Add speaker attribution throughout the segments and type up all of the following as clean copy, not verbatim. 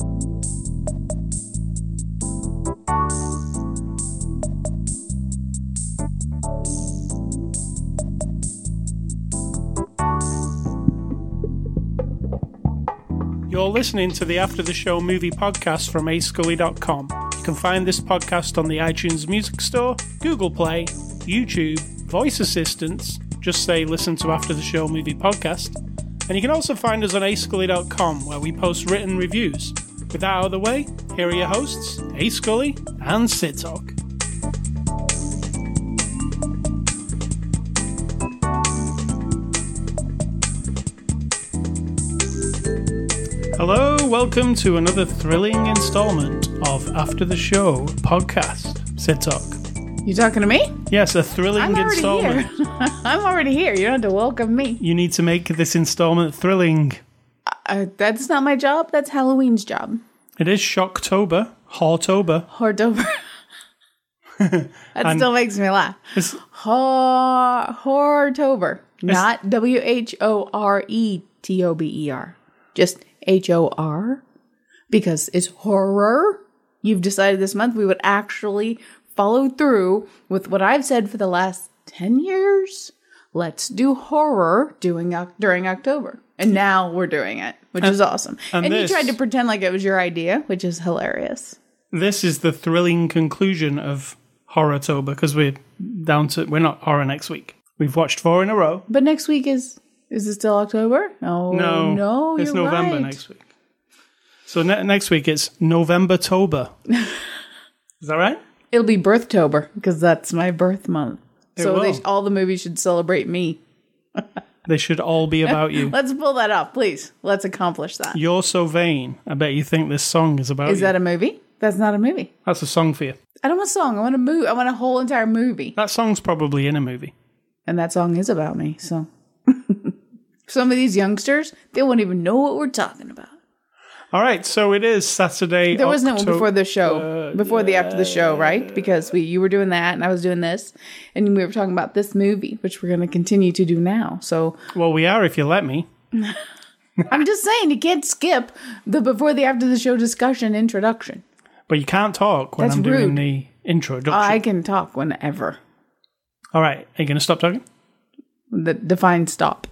Speaker 1: You're listening to the After the Show movie podcast from ascully.com. You can find this podcast on the iTunes Music Store, Google Play, YouTube, voice assistants. Just say listen to After the Show movie podcast. And you can also find us on ascully.com, where we post written reviews. With that out of the way, here are your hosts, A Scully and Sid Talk. Hello, welcome to another thrilling installment of After the Show podcast. Sid Talk.
Speaker 2: You talking to me?
Speaker 1: Yes, a thrilling installment.
Speaker 2: Here. I'm already here. You don't have to welcome me.
Speaker 1: You need to make this installment thrilling.
Speaker 2: That's not my job. That's Halloween's job.
Speaker 1: It is Shocktober. Hortober.
Speaker 2: Hortober. That still makes me laugh. Hortober. Not WHORETOBER. Just HOR. Because it's horror. You've decided this month we would actually follow through with what I've said for the last 10 years. Let's do horror during October. And now we're doing it, which is awesome. And you tried to pretend like it was your idea, which is hilarious.
Speaker 1: This is the thrilling conclusion of Horrortober, because we're not horror next week. We've watched 4 in a row.
Speaker 2: But next week is it still October? No,
Speaker 1: it's
Speaker 2: you're
Speaker 1: November
Speaker 2: right.
Speaker 1: next week. So next week it's November-tober. Is that right?
Speaker 2: It'll be Birthtober, because that's my birth month. All the movies should celebrate me.
Speaker 1: They should all be about you.
Speaker 2: Let's pull that off, please. Let's accomplish that.
Speaker 1: You're so vain. I bet you think this song is about you.
Speaker 2: Is that a movie? That's not a movie.
Speaker 1: That's a song for you.
Speaker 2: I don't want a song. I want a movie. I want a whole entire movie.
Speaker 1: That song's probably in a movie.
Speaker 2: And that song is about me, so. Some of these youngsters, they won't even know what we're talking about.
Speaker 1: All right, so it is Saturday.
Speaker 2: There was no one before the show, before the after the show, right? Because you were doing that and I was doing this, and we were talking about this movie, which we're going to continue to do now. So,
Speaker 1: well, we are if you let me.
Speaker 2: I'm just saying you can't skip the before the after the show discussion introduction.
Speaker 1: But you can't talk when I'm doing the introduction.
Speaker 2: I can talk whenever.
Speaker 1: All right, are you going to stop talking?
Speaker 2: Define stop.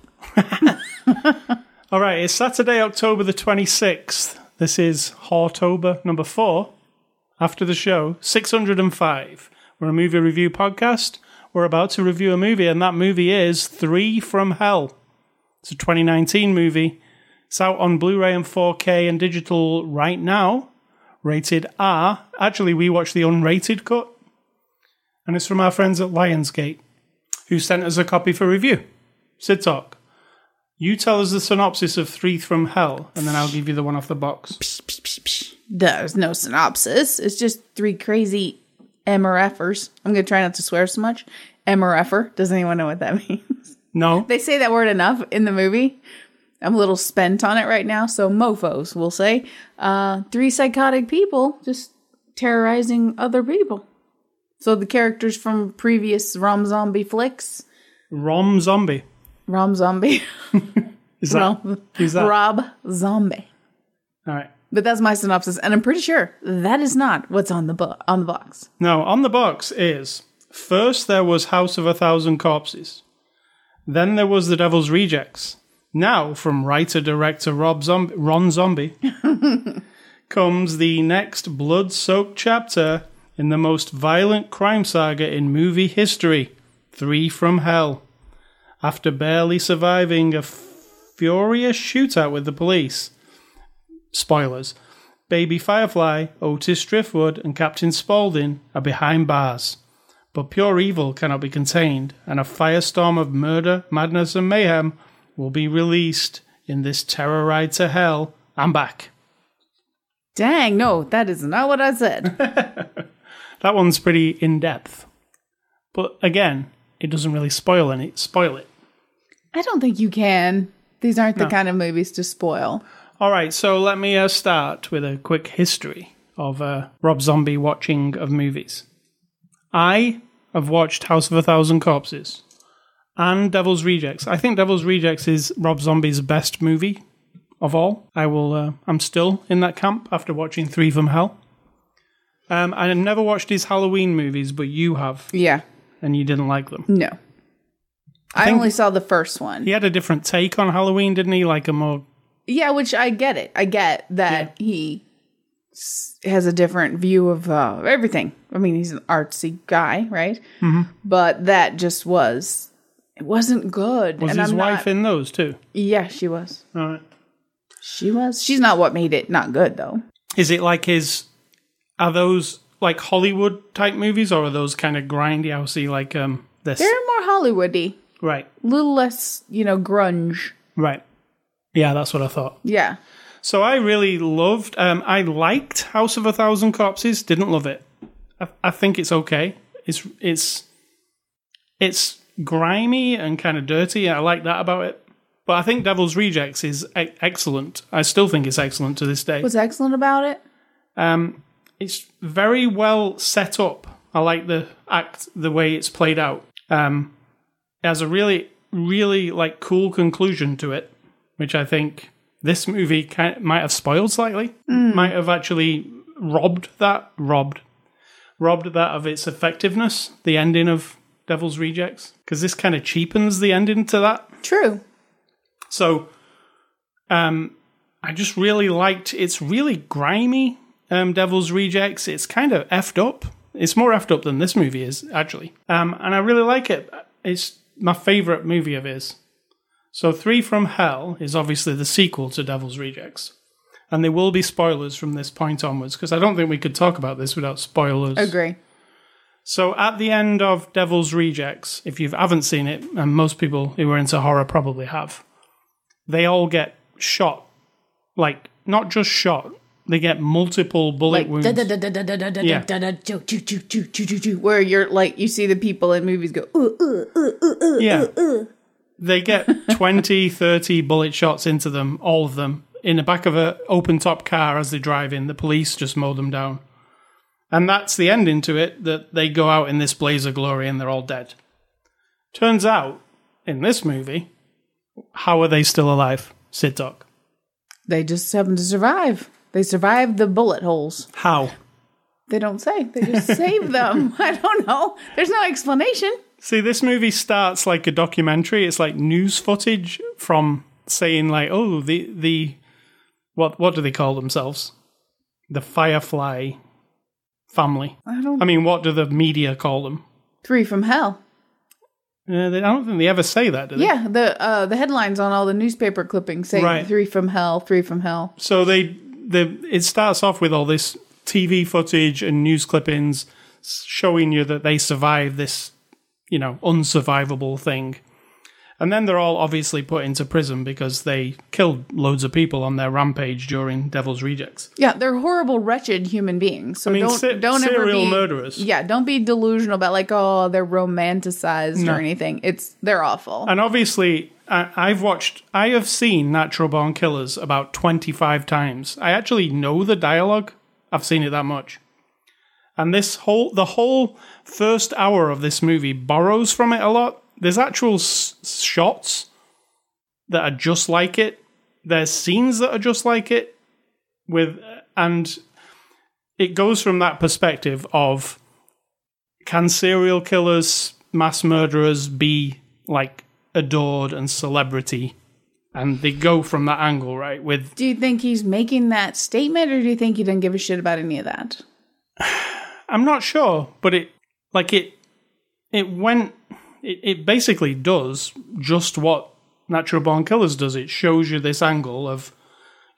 Speaker 1: All right, it's Saturday, October the 26th. This is Hortober number 4. After the show, 605. We're a movie review podcast. We're about to review a movie, and that movie is 3 from Hell. It's a 2019 movie. It's out on Blu-ray and 4K and digital right now. Rated R. Actually, we watched the unrated cut. And it's from our friends at Lionsgate, who sent us a copy for review. Sid Talk. You tell us the synopsis of 3 from Hell, and then I'll give you the one off the box.
Speaker 2: There's no synopsis. It's just 3 crazy MRFers. I'm going to try not to swear so much. MRFer. Does anyone know what that means?
Speaker 1: No.
Speaker 2: They say that word enough in the movie. I'm a little spent on it right now, so mofos, we'll say. 3 psychotic people just terrorizing other people. So the characters from previous Rom Zombie flicks.
Speaker 1: Rom Zombie.
Speaker 2: Rom Zombie.
Speaker 1: Who's that?
Speaker 2: Rob Zombie.
Speaker 1: All right.
Speaker 2: But that's my synopsis, and I'm pretty sure that is not what's on the box.
Speaker 1: No, on the box is, first there was House of a Thousand Corpses. Then there was The Devil's Rejects. Now, from writer-director Ron Zombie, comes the next blood-soaked chapter in the most violent crime saga in movie history, 3 from Hell. After barely surviving a furious shootout with the police, spoilers, Baby Firefly, Otis Driftwood, and Captain Spaulding are behind bars. But pure evil cannot be contained, and a firestorm of murder, madness, and mayhem will be released in this terror ride to hell. I'm back.
Speaker 2: Dang, no, that is not what I said.
Speaker 1: That one's pretty in-depth. But again, it doesn't really spoil it.
Speaker 2: I don't think you can. These aren't the kind of movies to spoil.
Speaker 1: All right, so let me start with a quick history of Rob Zombie watching of movies. I have watched House of a Thousand Corpses and Devil's Rejects. I think Devil's Rejects is Rob Zombie's best movie of all. I'm still in that camp after watching Three from Hell. I never watched his Halloween movies, but you have.
Speaker 2: Yeah.
Speaker 1: And you didn't like them.
Speaker 2: No. I only saw the first one.
Speaker 1: He had a different take on Halloween, didn't he? Like a more...
Speaker 2: Yeah, which I get it. I get that he has a different view of everything. I mean, he's an artsy guy, right? Mm-hmm. But that just was... It wasn't good.
Speaker 1: Was his wife in those too?
Speaker 2: Yeah, she was.
Speaker 1: All right.
Speaker 2: She was. She's not what made it not good, though.
Speaker 1: Is it like his... Are those like Hollywood type movies, or are those kind of grindhousey like this?
Speaker 2: They're more Hollywoody.
Speaker 1: Right.
Speaker 2: A little less, grunge.
Speaker 1: Right. Yeah, that's what I thought.
Speaker 2: Yeah.
Speaker 1: So I really loved... I liked House of a Thousand Corpses. Didn't love it. I think it's okay. It's grimy and kind of dirty. I like that about it. But I think Devil's Rejects is excellent. I still think it's excellent to this day.
Speaker 2: What's excellent about it?
Speaker 1: It's very well set up. I like the way it's played out. It has a really, really like cool conclusion to it, which I think this movie might have spoiled slightly. Might have actually robbed that of its effectiveness. The ending of Devil's Rejects, because this kind of cheapens the ending to that.
Speaker 2: True.
Speaker 1: So, I just really liked. It's really grimy. Devil's Rejects. It's kind of effed up. It's more effed up than this movie is, actually. And I really like it. It's my favourite movie of his. So Three from Hell is obviously the sequel to Devil's Rejects. And there will be spoilers from this point onwards, because I don't think we could talk about this without spoilers.
Speaker 2: Agree.
Speaker 1: So at the end of Devil's Rejects, if you haven't seen it, and most people who are into horror probably have, they all get shot. Like, not just shot. They get multiple bullet wounds.
Speaker 2: Where you're like, you see the people in movies go,
Speaker 1: yeah. They get 20, 30 bullet shots into them, all of them, in the back of an open-top car as they drive in. The police just mow them down. And that's the ending to it, that they go out in this blaze of glory and they're all dead. Turns out, in this movie, how are they still alive? Sid Talk.
Speaker 2: They just happen to survive. They survived the bullet holes.
Speaker 1: How?
Speaker 2: They don't say. They just save them. I don't know. There's no explanation.
Speaker 1: See, this movie starts like a documentary. It's like news footage from saying like, oh, the what do they call themselves? The Firefly family. I mean, what do the media call them?
Speaker 2: Three from Hell.
Speaker 1: I don't think they ever say that, do they?
Speaker 2: Yeah, the headlines on all the newspaper clippings say
Speaker 1: right.
Speaker 2: Three from Hell, Three from Hell.
Speaker 1: So it starts off with all this TV footage and news clippings showing you that they survived this, unsurvivable thing. And then they're all obviously put into prison because they killed loads of people on their rampage during Devil's Rejects.
Speaker 2: Yeah, they're horrible, wretched human beings. So don't ever
Speaker 1: serial
Speaker 2: be
Speaker 1: murderers.
Speaker 2: Yeah, don't be delusional about like, oh, they're romanticized or anything. They're awful.
Speaker 1: And obviously, I have seen Natural Born Killers about 25 times. I actually know the dialogue. I've seen it that much. And the whole first hour of this movie borrows from it a lot. There's actual shots that are just like it. There's scenes that are just like it. And it goes from that perspective of, can serial killers, mass murderers be like adored and celebrity? And they go from that angle, right?
Speaker 2: Do you think he's making that statement, or do you think he doesn't give a shit about any of that?
Speaker 1: I'm not sure, but it basically does just what Natural Born Killers does. It shows you this angle of,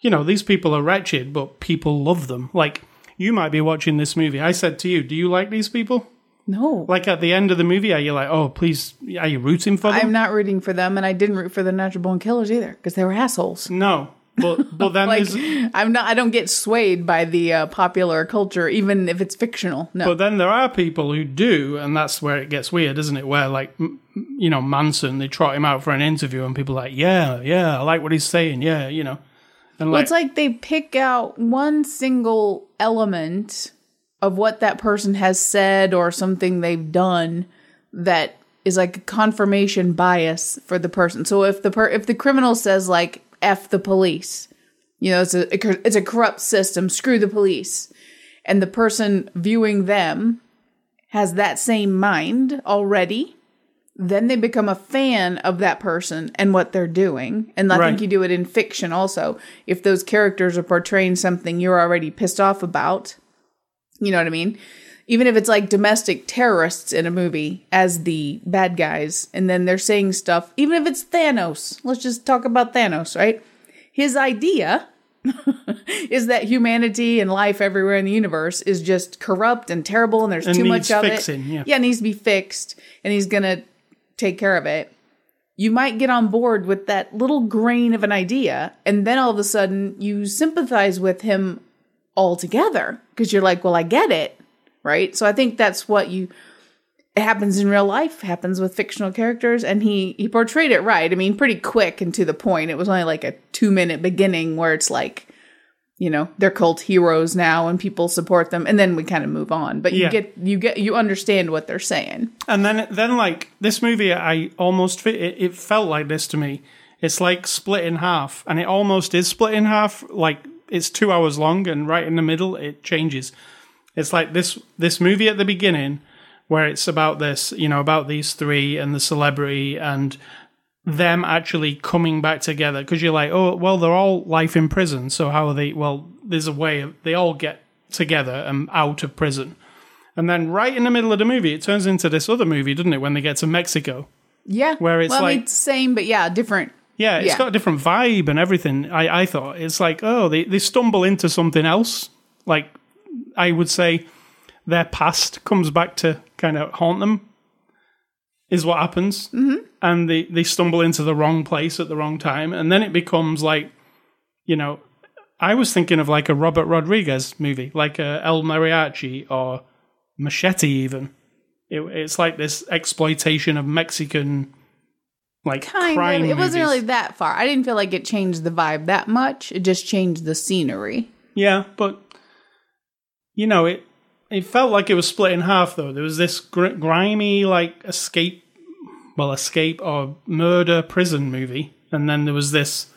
Speaker 1: these people are wretched, but people love them. Like, you might be watching this movie. I said to you, do you like these people?
Speaker 2: No.
Speaker 1: Like, at the end of the movie, are you like, oh, please, are you rooting for them?
Speaker 2: I'm not rooting for them, and I didn't root for the Natural Born Killers either, because they were assholes.
Speaker 1: No. But then
Speaker 2: like, I don't get swayed by the popular culture, even if it's fictional. No.
Speaker 1: But then there are people who do, and that's where it gets weird, isn't it? Where, like, Manson, they trot him out for an interview, and people are like, yeah, I like what he's saying, yeah, And
Speaker 2: it's like they pick out one single element of what that person has said or something they've done that is like a confirmation bias for the person. So if the criminal says like, F the police, You know, it's a corrupt system. Screw the police. And the person viewing them has that same mind already. Then they become a fan of that person and what they're doing. And I think you do it in fiction also. If those characters are portraying something you're already pissed off about, you know what I mean? Even if it's like domestic terrorists in a movie as the bad guys, and then they're saying stuff, even if it's Thanos, let's just talk about Thanos, right? His idea is that humanity and life everywhere in the universe is just corrupt and terrible, and there's too much of
Speaker 1: fixing,
Speaker 2: it. Yeah, it needs to be fixed, and he's going to take care of it. You might get on board with that little grain of an idea, and then all of a sudden you sympathize with him altogether because you're like, well, I get it. Right? So I think that's it happens in real life, happens with fictional characters, and he portrayed it right. I mean, pretty quick and to the point. It was only like a 2-minute beginning where it's like, you know, they're cult heroes now and people support them, and then we kind of move on. But you understand what they're saying. And
Speaker 1: then like this movie, it felt like this to me. It's like split in half, and it almost is split in half. Like it's 2 hours long, and right in the middle it changes. It's like this movie at the beginning where it's about this, you know, about these three and the celebrity and them actually coming back together. Because you're like, oh, well, they're all life in prison. So how are they? Well, there's a way they all get together and out of prison. And then right in the middle of the movie, it turns into this other movie, doesn't it? When they get to Mexico.
Speaker 2: Yeah.
Speaker 1: Where it's
Speaker 2: I mean, same, but different.
Speaker 1: Yeah, it's got a different vibe and everything. I thought it's like, oh, they stumble into something else. Like, I would say their past comes back to kind of haunt them, is what happens. Mm-hmm. And they stumble into the wrong place at the wrong time. And then it becomes like, you know, I was thinking of like a Robert Rodriguez movie, like a El Mariachi or Machete even. It's like this exploitation of Mexican, like, crime
Speaker 2: It wasn't
Speaker 1: movies.
Speaker 2: really that far. I didn't feel like it changed the vibe that much. It just changed the scenery.
Speaker 1: Yeah, but... You know, it felt like it was split in half, though. There was this grimy, like, escape or murder prison movie. And then there was this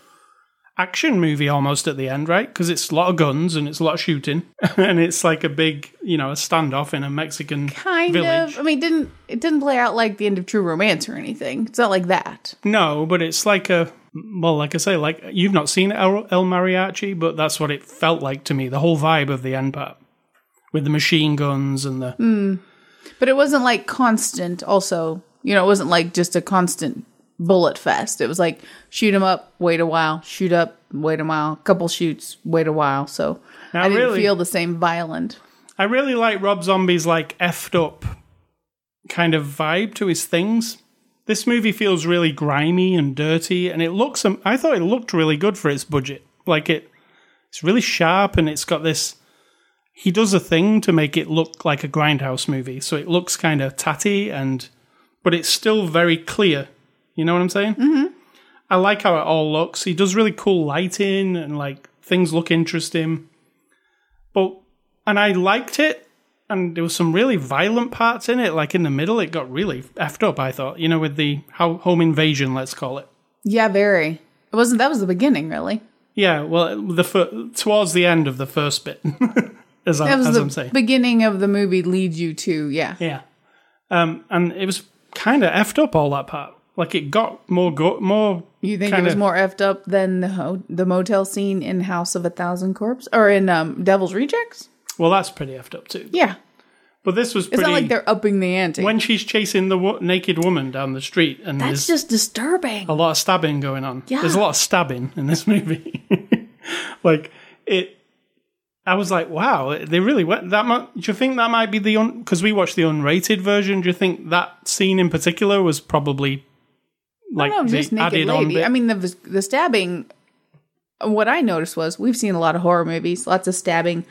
Speaker 1: action movie almost at the end, right? Because it's a lot of guns and it's a lot of shooting. And it's like a big, you know, a standoff in a Mexican village.
Speaker 2: I mean, it didn't play out like the end of True Romance or anything. It's not like that.
Speaker 1: No, but it's like like I say, like, you've not seen El Mariachi, but that's what it felt like to me. The whole vibe of the end part. With the machine guns and the...
Speaker 2: But it wasn't like constant also. You know, it wasn't like just a constant bullet fest. It was like shoot 'em up, wait a while, shoot up, wait a while, couple shoots, wait a while. So I didn't feel the same violent. I
Speaker 1: really like Rob Zombie's like effed up kind of vibe to his things. This movie feels really grimy and dirty, and I thought it looked really good for its budget. Like it's really sharp, and it's got this... He does a thing to make it look like a Grindhouse movie, so it looks kind of tatty, but it's still very clear. You know what I'm saying? Mm-hmm. I like how it all looks. He does really cool lighting, and like things look interesting. And I liked it, and there was some really violent parts in it. Like in the middle, it got really effed up. I thought, you know, with the home invasion, let's call it.
Speaker 2: Yeah, very. That was the beginning, really.
Speaker 1: Yeah, well, towards the end of the first bit. As I'm saying.
Speaker 2: Beginning of the movie leads you to, yeah.
Speaker 1: Yeah. And it was kind of effed up, all that part. Like, it got more...
Speaker 2: You think it was more effed up than the motel scene in House of a Thousand Corpses? Or in Devil's Rejects?
Speaker 1: Well, that's pretty effed up, too.
Speaker 2: Yeah.
Speaker 1: But this was pretty...
Speaker 2: It's not like they're upping the ante.
Speaker 1: When she's chasing the naked woman down the street... and
Speaker 2: that's just disturbing.
Speaker 1: A lot of stabbing going on.
Speaker 2: Yeah.
Speaker 1: There's a lot of stabbing in this movie. Like, I was like, wow, they really went that much. Do you think that might be because we watched the unrated version, do you think that scene in particular was probably like the added on bit?
Speaker 2: I mean, the stabbing, what I noticed was we've seen a lot of horror movies, lots of stabbing.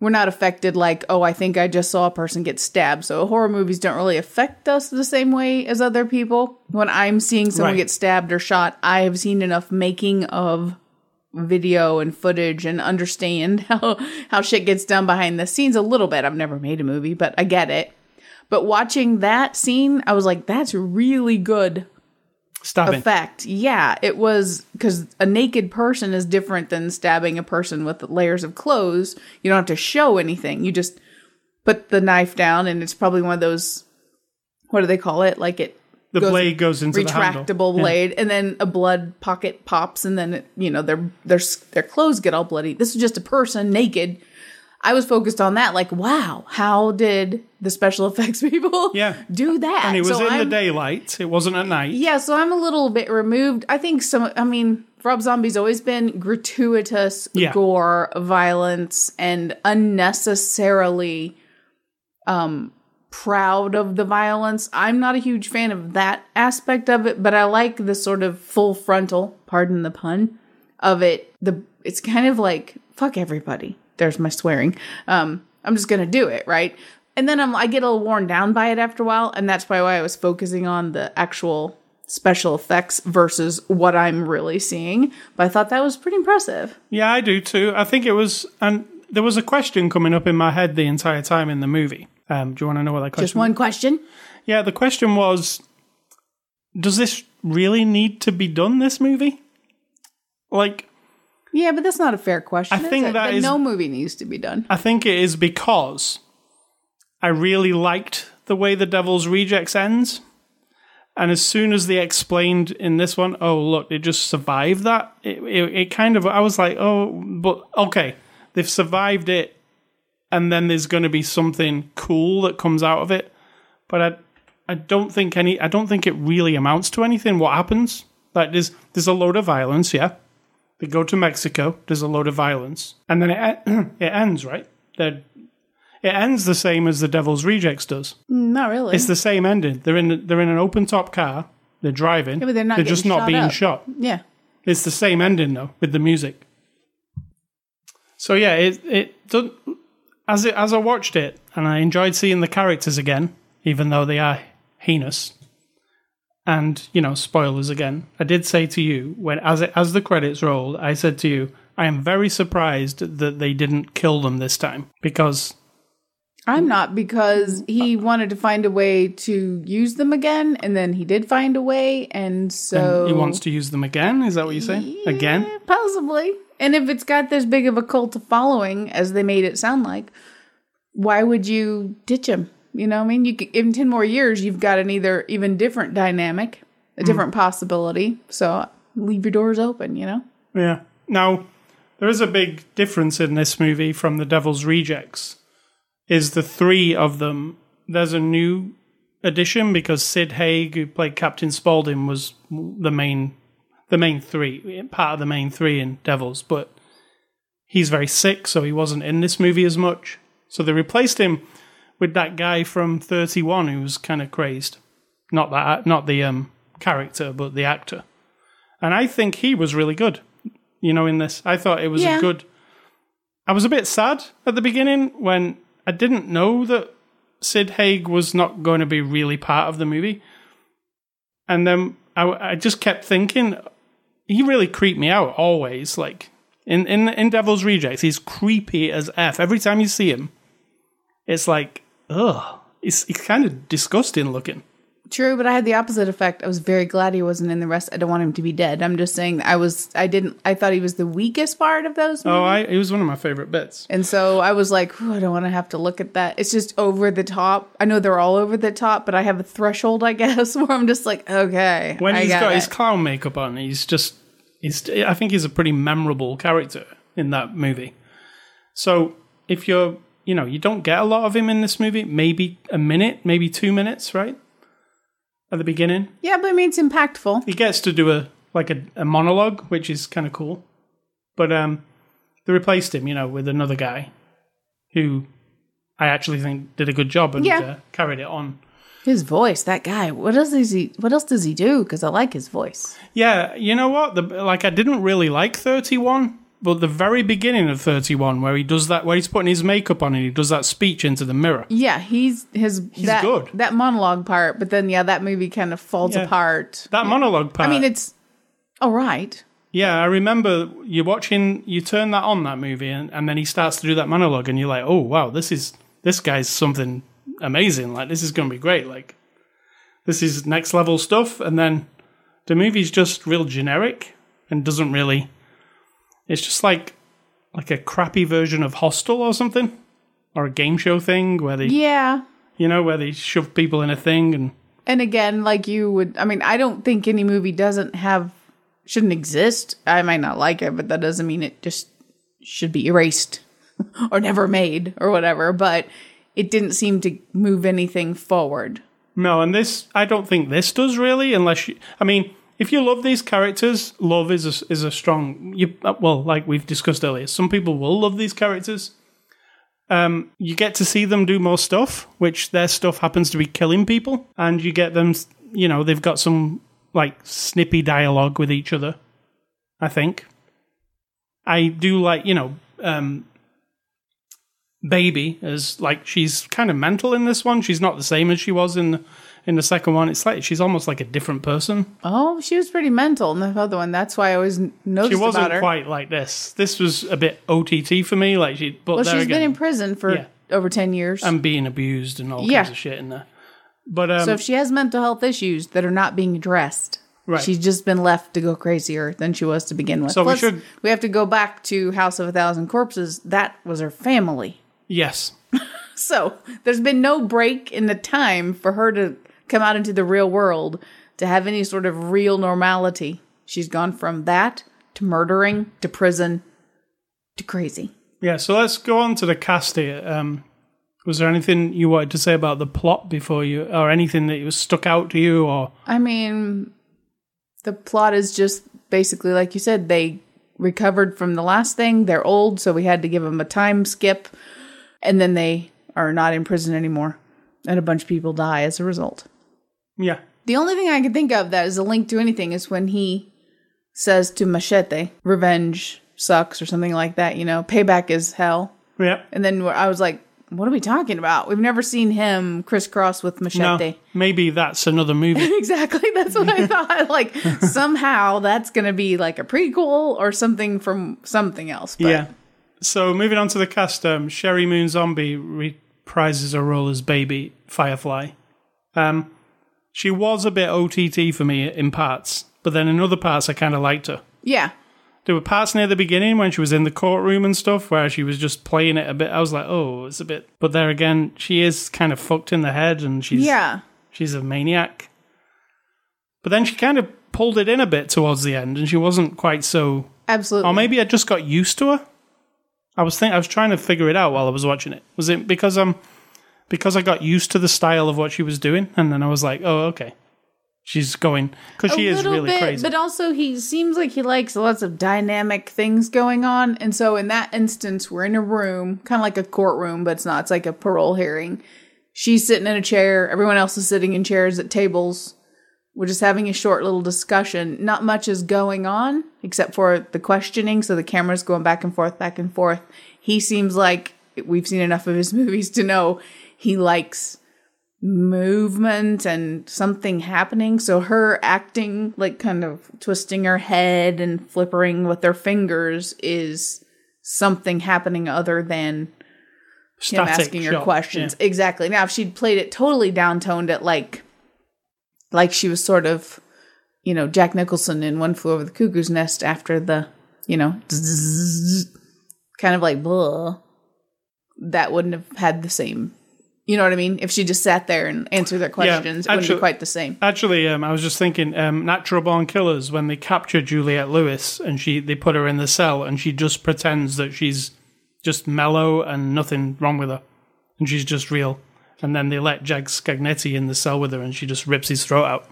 Speaker 2: We're not affected like, oh, I think I just saw a person get stabbed. So horror movies don't really affect us the same way as other people. When I'm seeing someone get stabbed or shot, I have seen enough making of video and footage and understand how shit gets done behind the scenes a little bit. I've never made a movie, but I get it. But watching that scene, I was like, that's really good
Speaker 1: Stabbing.
Speaker 2: effect. Yeah, it was because a naked person is different than stabbing a person with layers of clothes. You don't have to show anything. You just put the knife down, and it's probably one of those. What do they call it? Like it.
Speaker 1: The blade goes into the handle.
Speaker 2: Retractable blade, and then a blood pocket pops, and then their clothes get all bloody. This is just a person naked. I was focused on that, like, wow, how did the special effects people do that?
Speaker 1: And it was in the daylight. It wasn't at night.
Speaker 2: Yeah, so I'm a little bit removed. I think Rob Zombie's always been gratuitous gore, violence, and unnecessarily proud of the violence. I'm not a huge fan of that aspect of it, but I like the sort of full frontal, pardon the pun, of it. It's kind of like, fuck everybody. There's my swearing. I'm just going to do it, right? And then I get a little worn down by it after a while, and that's probably why I was focusing on the actual special effects versus what I'm really seeing. But I thought that was pretty impressive.
Speaker 1: Yeah, I do too. I think it was, and there was a question coming up in my head the entire time in the movie. Do you want to know what that question was?
Speaker 2: Just one question?
Speaker 1: Yeah, the question was, does this really need to be done, this movie? Like...
Speaker 2: Yeah, but that's not a fair question.
Speaker 1: I think that is...
Speaker 2: No movie needs to be done.
Speaker 1: I think it is because I really liked the way The Devil's Rejects ends. And as soon as they explained in this one, oh, look, they just survived that. It kind of... I was like, oh, but okay, they've survived it. And then there's going to be something cool that comes out of it. But I don't think it really amounts to anything. What happens? Like there's a load of violence, yeah. They go to Mexico. There's a load of violence, and then it ends, right? It ends the same as The Devil's Rejects does.
Speaker 2: Not really.
Speaker 1: It's the same ending. They're in an open top car. They're driving.
Speaker 2: Yeah, but they're
Speaker 1: just not being shot.
Speaker 2: Yeah.
Speaker 1: It's the same ending though with the music. So yeah, it doesn't. As I watched it, and I enjoyed seeing the characters again, even though they are heinous. And, spoilers again. I did say to you, as the credits rolled, I said to you, I am very surprised that they didn't kill them this time. Because...
Speaker 2: I'm not, because he wanted to find a way to use them again, and then he did find a way, and so...
Speaker 1: And he wants to use them again? Is that what you're saying?
Speaker 2: Yeah, again? Possibly. And if it's got this big of a cult of following, as they made it sound like, why would you ditch him? You know what I mean? In 10 more years, you've got an even different dynamic, a different possibility. So leave your doors open,
Speaker 1: Yeah. Now, there is a big difference in this movie from The Devil's Rejects. Is the three of them, there's a new addition because Sid Haig, who played Captain Spaulding, was the main three, part of the main three in Devils, but he's very sick, so he wasn't in this movie as much. So they replaced him with that guy from 31 who was kind of crazed. Not the character, but the actor. And I think he was really good, in this. I thought it was a good... I was a bit sad at the beginning when I didn't know that Sid Haig was not going to be really part of the movie. And then I just kept thinking, he really creeped me out always. Like, in Devil's Rejects, he's creepy as F. Every time you see him, it's like, ugh. He's kind of disgusting looking.
Speaker 2: True, but I had the opposite effect. I was very glad he wasn't in the rest. I don't want him to be dead. I'm just saying I thought he was the weakest part of those movies.
Speaker 1: He was one of my favorite bits.
Speaker 2: And so I was like, I don't want to have to look at that. It's just over the top. I know they're all over the top, but I have a threshold, I guess, where I'm just like, okay.
Speaker 1: When he's got his clown makeup on, I think he's a pretty memorable character in that movie. So if you're, you don't get a lot of him in this movie, maybe a minute, maybe 2 minutes, right? At the beginning.
Speaker 2: Yeah, but I mean, it's impactful.
Speaker 1: He gets to do a monologue, which is kind of cool. But they replaced him, with another guy who I actually think did a good job and carried it on.
Speaker 2: His voice, that guy. What else does he do? Because I like his voice.
Speaker 1: Yeah, you know what? I didn't really like 31, but the very beginning of 31, where he does that, where he's putting his makeup on and he does that speech into the mirror.
Speaker 2: Yeah, he's good. That monologue part, but then that movie kind of falls apart.
Speaker 1: That monologue part.
Speaker 2: I mean, it's all right.
Speaker 1: Yeah, I remember you turn that on, that movie, and then he starts to do that monologue, and you're like, oh wow, this guy's something amazing. Like, this is going to be great. Like, this is next level stuff, and then the movie's just real generic and doesn't really. It's just like a crappy version of Hostel or something, or a game show thing where they, where they shove people in a thing
Speaker 2: And again, like you would, I mean, I don't think any movie shouldn't exist. I might not like it, but that doesn't mean it just should be erased or never made or whatever. But it didn't seem to move anything forward.
Speaker 1: No, and I don't think this does really, unless if you love these characters, love is a strong, like we've discussed earlier, some people will love these characters. You get to see them do more stuff, which their stuff happens to be killing people, and you get them, they've got some like snippy dialogue with each other, I think. I do like, Baby as like, she's kind of mental in this one. She's not the same as she was in the second one. It's like she's almost like a different person.
Speaker 2: Oh, she was pretty mental in the other one. That's why I always noticed about her. She
Speaker 1: wasn't quite like this. This was a bit OTT for me. Like she's been
Speaker 2: in prison for over 10 years.
Speaker 1: And being abused and all kinds of shit in there. But
Speaker 2: so if she has mental health issues that are not being addressed, she's just been left to go crazier than she was to begin with.
Speaker 1: So
Speaker 2: Plus, we have to go back to House of a Thousand Corpses. That was her family.
Speaker 1: Yes.
Speaker 2: So there's been no break in the time for her to come out into the real world to have any sort of real normality. She's gone from that to murdering to prison to crazy.
Speaker 1: Yeah, so let's go on to the cast here. Was there anything you wanted to say about the plot before or anything that was stuck out to you? Or
Speaker 2: I mean, the plot is just basically, like you said, they recovered from the last thing. They're old, so we had to give them a time skip. And then they are not in prison anymore. And a bunch of people die as a result.
Speaker 1: Yeah.
Speaker 2: The only thing I can think of that is a link to anything is when he says to Machete, revenge sucks or something like that, payback is hell.
Speaker 1: Yeah.
Speaker 2: And then I was like, what are we talking about? We've never seen him crisscross with Machete.
Speaker 1: No, maybe that's another movie.
Speaker 2: Exactly. That's what I thought. Like, somehow that's going to be like a prequel or something from something else. But.
Speaker 1: Yeah. So moving on to the cast, Sherry Moon Zombie reprises her role as Baby Firefly. She was a bit OTT for me in parts, but then in other parts I kind of liked her.
Speaker 2: Yeah.
Speaker 1: There were parts near the beginning when she was in the courtroom and stuff where she was just playing it a bit. I was like, oh, it's a bit... But there again, she is kind of fucked in the head and she's a maniac. But then she kind of pulled it in a bit towards the end and she wasn't quite so...
Speaker 2: Absolutely.
Speaker 1: Or maybe I just got used to her. I was trying to figure it out while I was watching it. Was it because I got used to the style of what she was doing, and then I was like, oh, okay, she's going because she is really crazy.
Speaker 2: But also, he seems like he likes lots of dynamic things going on, and so in that instance, we're in a room, kind of like a courtroom, but it's not. It's like a parole hearing. She's sitting in a chair. Everyone else is sitting in chairs at tables. We're just having a short little discussion. Not much is going on except for the questioning. So the camera's going back and forth, back and forth. He seems like we've seen enough of his movies to know he likes movement and something happening. So her acting, like kind of twisting her head and flippering with her fingers is something happening other than him asking her questions. Yeah. Exactly. Now, if she'd played it totally downtoned at like she was sort of, Jack Nicholson in One Flew Over the Cuckoo's Nest after the, kind of like, blah, that wouldn't have had the same, you know what I mean? If she just sat there and answered their questions, it wouldn't be quite the same.
Speaker 1: Actually, I was just thinking, Natural Born Killers, when they captured Juliette Lewis and they put her in the cell and she just pretends that she's just mellow and nothing wrong with her. And she's just real. And then they let Jack Scagnetti in the cell with her and she just rips his throat out.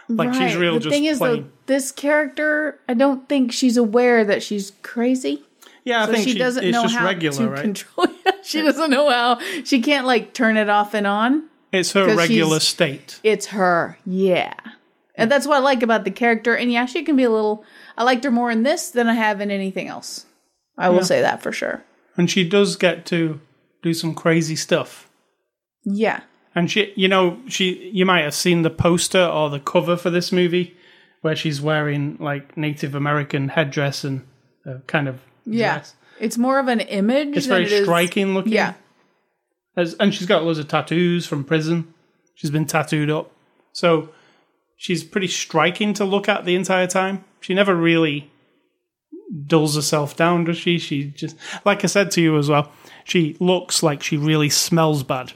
Speaker 1: Like she's real, just plain. The thing is, though,
Speaker 2: this character, I don't think she's aware that she's crazy.
Speaker 1: Yeah, I think she doesn't know how to
Speaker 2: control it. She doesn't know how. She can't, like, turn it off and on.
Speaker 1: It's her regular state.
Speaker 2: It's her, yeah. And that's what I like about the character. And yeah, she can be a little... I liked her more in this than I have in anything else. I will say that for sure.
Speaker 1: And she does get to do some crazy stuff.
Speaker 2: Yeah.
Speaker 1: And she, you might have seen the poster or the cover for this movie where she's wearing like Native American headdress and kind of dress.
Speaker 2: It's more of an image.
Speaker 1: It's very striking looking.
Speaker 2: Yeah.
Speaker 1: And she's got loads of tattoos from prison. She's been tattooed up. So she's pretty striking to look at the entire time. She never really dulls herself down, does she? She just, like I said to you as well, she looks like she really smells bad.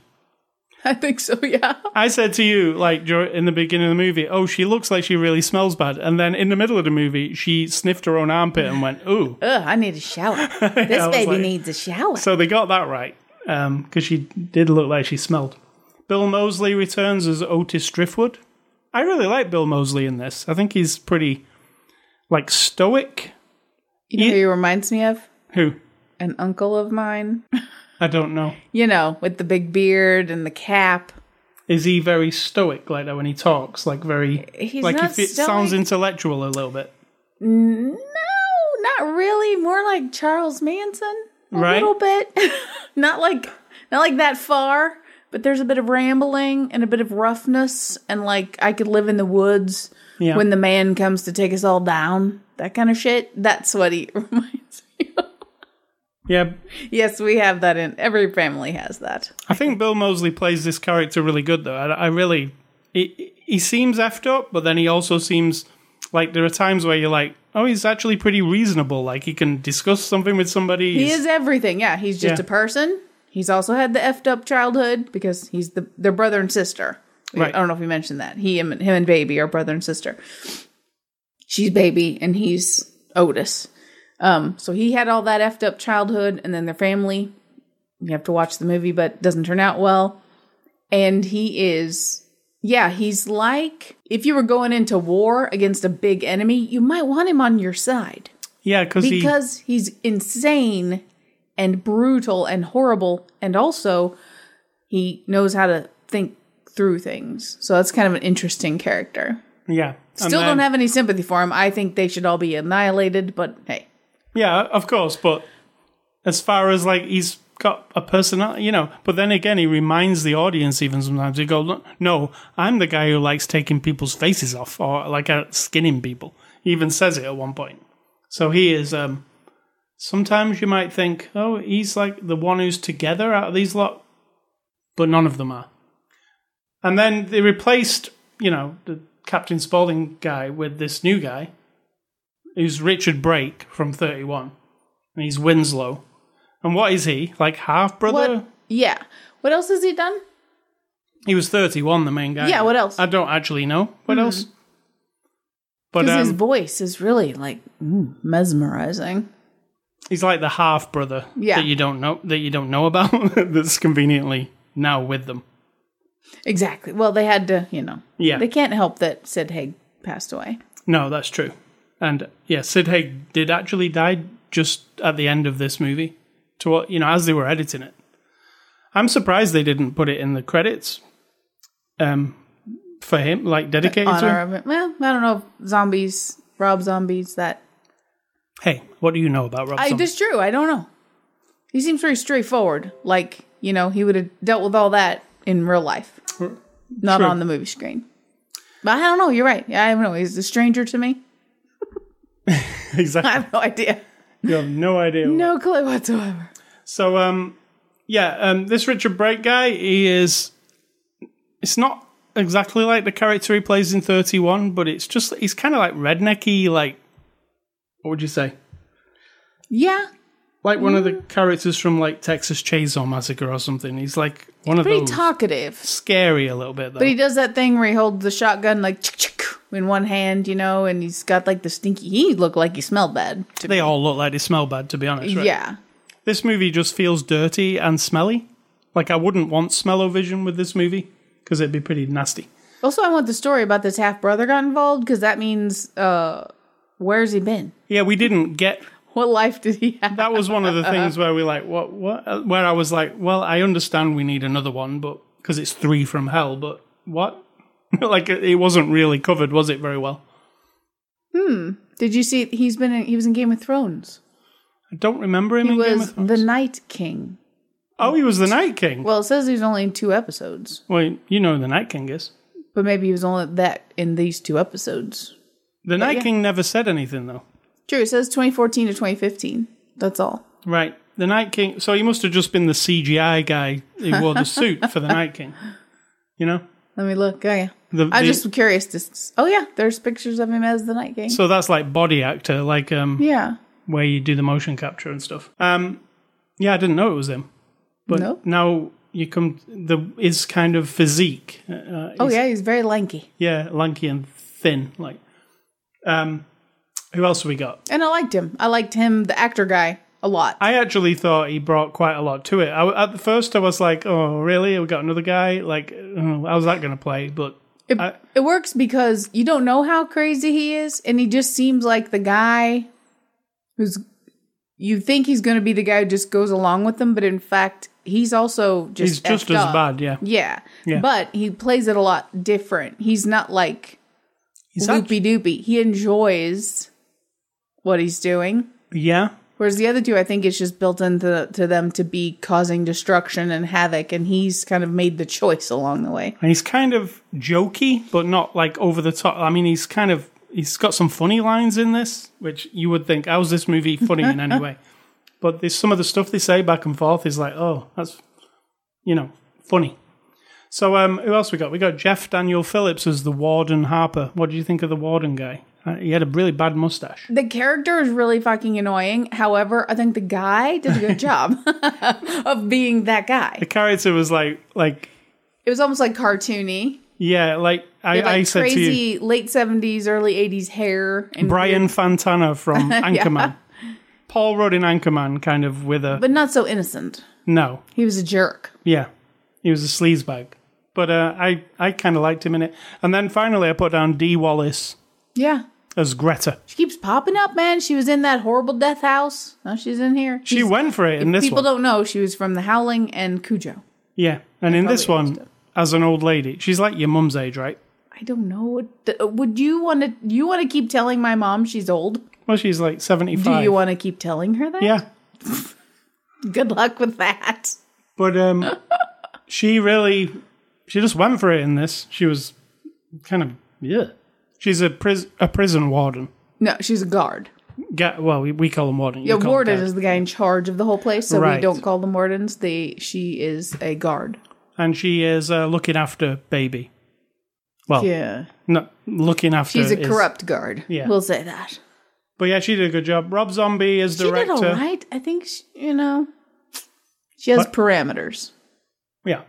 Speaker 2: I think so, yeah.
Speaker 1: I said to you, like, in the beginning of the movie, oh, she looks like she really smells bad. And then in the middle of the movie, she sniffed her own armpit and went, ooh.
Speaker 2: Ugh, I need a shower. This baby needs a shower.
Speaker 1: So they got that right, because she did look like she smelled. Bill Moseley returns as Otis Driftwood. I really like Bill Moseley in this. I think he's pretty, like, stoic.
Speaker 2: You know who he reminds me of?
Speaker 1: Who?
Speaker 2: An uncle of mine.
Speaker 1: I don't know.
Speaker 2: You know, with the big beard and the cap.
Speaker 1: Is he very stoic like that when he talks? Like very...
Speaker 2: He's
Speaker 1: like
Speaker 2: not
Speaker 1: if it
Speaker 2: stoic.
Speaker 1: sounds intellectual a little bit.
Speaker 2: No, not really. More like Charles Manson. A little bit. not like that far, but there's a bit of rambling and a bit of roughness, and like I could live in the woods when the man comes to take us all down. That kind of shit. That's what he reminds me of.
Speaker 1: Yeah.
Speaker 2: Yes, we have that in every family has that.
Speaker 1: I think Bill Moseley plays this character really good, though. I really... He seems effed up, but then he also seems like there are times where you're like, oh, he's actually pretty reasonable. Like, he can discuss something with somebody.
Speaker 2: He is everything, yeah. He's just a person. He's also had the effed up childhood because he's their brother and sister.
Speaker 1: Right.
Speaker 2: I don't know if we mentioned that. Him and Baby are brother and sister. She's Baby, and he's Otis. So he had all that effed up childhood, and then their family, you have to watch the movie, but doesn't turn out well. And he is, he's like, if you were going into war against a big enemy, you might want him on your side.
Speaker 1: Yeah,
Speaker 2: because he's insane and brutal and horrible, and also he knows how to think through things. So that's kind of an interesting character.
Speaker 1: Yeah.
Speaker 2: Still don't have any sympathy for him. I think they should all be annihilated, but hey.
Speaker 1: Yeah, of course, but as far as, like, he's got a personality, you know, but then again, he reminds the audience even sometimes, he goes, no, I'm the guy who likes taking people's faces off, or, like, skinning people. He even says it at one point. So he is, sometimes you might think, oh, he's, like, the one who's together out of these lot, but none of them are. And then they replaced, you know, the Captain Spaulding guy with this new guy, who's Richard Brake from 31. And he's Winslow. And what is he? Like half-brother?
Speaker 2: What? Yeah. What else has he done?
Speaker 1: He was 31, the main guy.
Speaker 2: Yeah, what else?
Speaker 1: I don't actually know. What else? But
Speaker 2: because his voice is really, like, mesmerizing.
Speaker 1: He's like the half-brother that you don't know about, that's conveniently now with them.
Speaker 2: Exactly. Well, they had to, you know.
Speaker 1: Yeah.
Speaker 2: They can't help that Sid Haig passed away.
Speaker 1: No, that's true. And yeah, Sid Haig did actually die just at the end of this movie, to what, you know, as they were editing it. I'm surprised they didn't put it in the credits for him, like dedicated to him.
Speaker 2: Well, I don't know if Rob Zombie's that.
Speaker 1: Hey, what do you know about Rob Zombie?
Speaker 2: That's true. I don't know. He seems very straightforward. Like, you know, he would have dealt with all that in real life, not on the movie screen. But I don't know. You're right. I don't know. He's a stranger to me.
Speaker 1: Exactly.
Speaker 2: I have no idea.
Speaker 1: You have no idea.
Speaker 2: No clue whatsoever.
Speaker 1: So, this Richard Brake guy, it's not exactly like the character he plays in 31, but it's just, he's kind of like rednecky, like, what would you say?
Speaker 2: Yeah.
Speaker 1: Like one of the characters from, like, Texas Chainsaw Massacre or something. He's like one of those.
Speaker 2: Pretty talkative.
Speaker 1: Scary a little bit, though.
Speaker 2: But he does that thing where he holds the shotgun, like, in one hand, you know, and he's got, like, the stinky... He looked like he smelled bad.
Speaker 1: They all look like they smell bad, to be honest, right?
Speaker 2: Yeah.
Speaker 1: This movie just feels dirty and smelly. Like, I wouldn't want smell-o-vision with this movie, because it'd be pretty nasty.
Speaker 2: Also, I want the story about this half-brother got involved, because that means, where's he been?
Speaker 1: Yeah, we didn't get...
Speaker 2: What life did he have?
Speaker 1: That was one of the things where we like, what? Where I was like, well, I understand we need another one, but because it's 3 from hell, but what? Like, it wasn't really covered, was it, very well?
Speaker 2: Did you see, he was in Game of Thrones.
Speaker 1: I don't remember him in Game of Thrones.
Speaker 2: He was the Night King.
Speaker 1: Oh, he was the Night King?
Speaker 2: Well, it says he's only in 2 episodes.
Speaker 1: Well, you know who the Night King is.
Speaker 2: But maybe he was only that in these 2 episodes.
Speaker 1: The Night King never said anything, though.
Speaker 2: True, it says 2014 to 2015. That's all.
Speaker 1: Right. The Night King, so he must have just been the CGI guy who wore the suit for the Night King. You know?
Speaker 2: Let me look. Oh, yeah. I'm just curious to... Oh, yeah, there's pictures of him as the Night King.
Speaker 1: So that's like body actor, like
Speaker 2: yeah.
Speaker 1: where you do the motion capture and stuff. Yeah, I didn't know it was him. But
Speaker 2: Nope.
Speaker 1: now you come... his kind of physique.
Speaker 2: He's very lanky.
Speaker 1: Yeah, lanky and thin. Like, who else have we got?
Speaker 2: And I liked him. I liked him, the actor guy, a lot.
Speaker 1: I actually thought he brought quite a lot to it. At first, I was like, "Oh, really? We got another guy? Like, how's that going to play?" But
Speaker 2: it works because you don't know how crazy he is, and he just seems like the guy who's... You think he's going to be the guy who just goes along with them, but in fact, he's also just
Speaker 1: he's just
Speaker 2: effed
Speaker 1: as
Speaker 2: up.
Speaker 1: bad. Yeah.
Speaker 2: But he plays it a lot different. He's not like loopy doopy. He enjoys what he's doing.
Speaker 1: Yeah.
Speaker 2: Whereas the other two, I think it's just built into them to be causing destruction and havoc, and he's kind of made the choice along the way.
Speaker 1: And he's kind of jokey, but not like over the top. I mean, he's got some funny lines in this, which you would think, how's this movie funny in any way? But there's some of the stuff they say back and forth is like, oh, that's, funny. So who else we got? We got Jeff Daniel Phillips as the Warden Harper. What do you think of the Warden guy? He had a really bad mustache.
Speaker 2: The character is really fucking annoying. However, I think the guy did a good job of being that guy.
Speaker 1: The character was like
Speaker 2: it was almost like cartoony.
Speaker 1: Yeah, like I said to you,
Speaker 2: crazy late 70s, early 80s hair. And
Speaker 1: Brian Fantana from Anchorman. Paul Rudd in Anchorman, kind of with a...
Speaker 2: But not so innocent.
Speaker 1: No.
Speaker 2: He was a jerk.
Speaker 1: Yeah, he was a sleazebag. But I kind of liked him in it. And then finally I put down Dee Wallace.
Speaker 2: Yeah.
Speaker 1: As Greta.
Speaker 2: She keeps popping up, man. She was in that horrible Death House. Now she's in here.
Speaker 1: She went for it in this one.
Speaker 2: People don't know, she was from The Howling and Cujo.
Speaker 1: Yeah, and in this one, as an old lady, she's like your mum's age, right?
Speaker 2: I don't know. Would you want to keep telling my mom she's old?
Speaker 1: Well, she's like 75.
Speaker 2: Do you want to keep telling her that?
Speaker 1: Yeah.
Speaker 2: Good luck with that.
Speaker 1: But she just went for it in this. She was kind of, She's a prison warden.
Speaker 2: No, she's a guard.
Speaker 1: Well, we call them warden.
Speaker 2: Yeah, warden is the guy in charge of the whole place, so
Speaker 1: Right.
Speaker 2: we don't call them wardens. She is a guard.
Speaker 1: And she is looking after baby. Well,
Speaker 2: Yeah.
Speaker 1: not looking after.
Speaker 2: She's a corrupt guard.
Speaker 1: Yeah.
Speaker 2: We'll say that.
Speaker 1: But yeah, she did a good job. Rob Zombie is director.
Speaker 2: She did all right. I think, she has parameters.
Speaker 1: Yeah.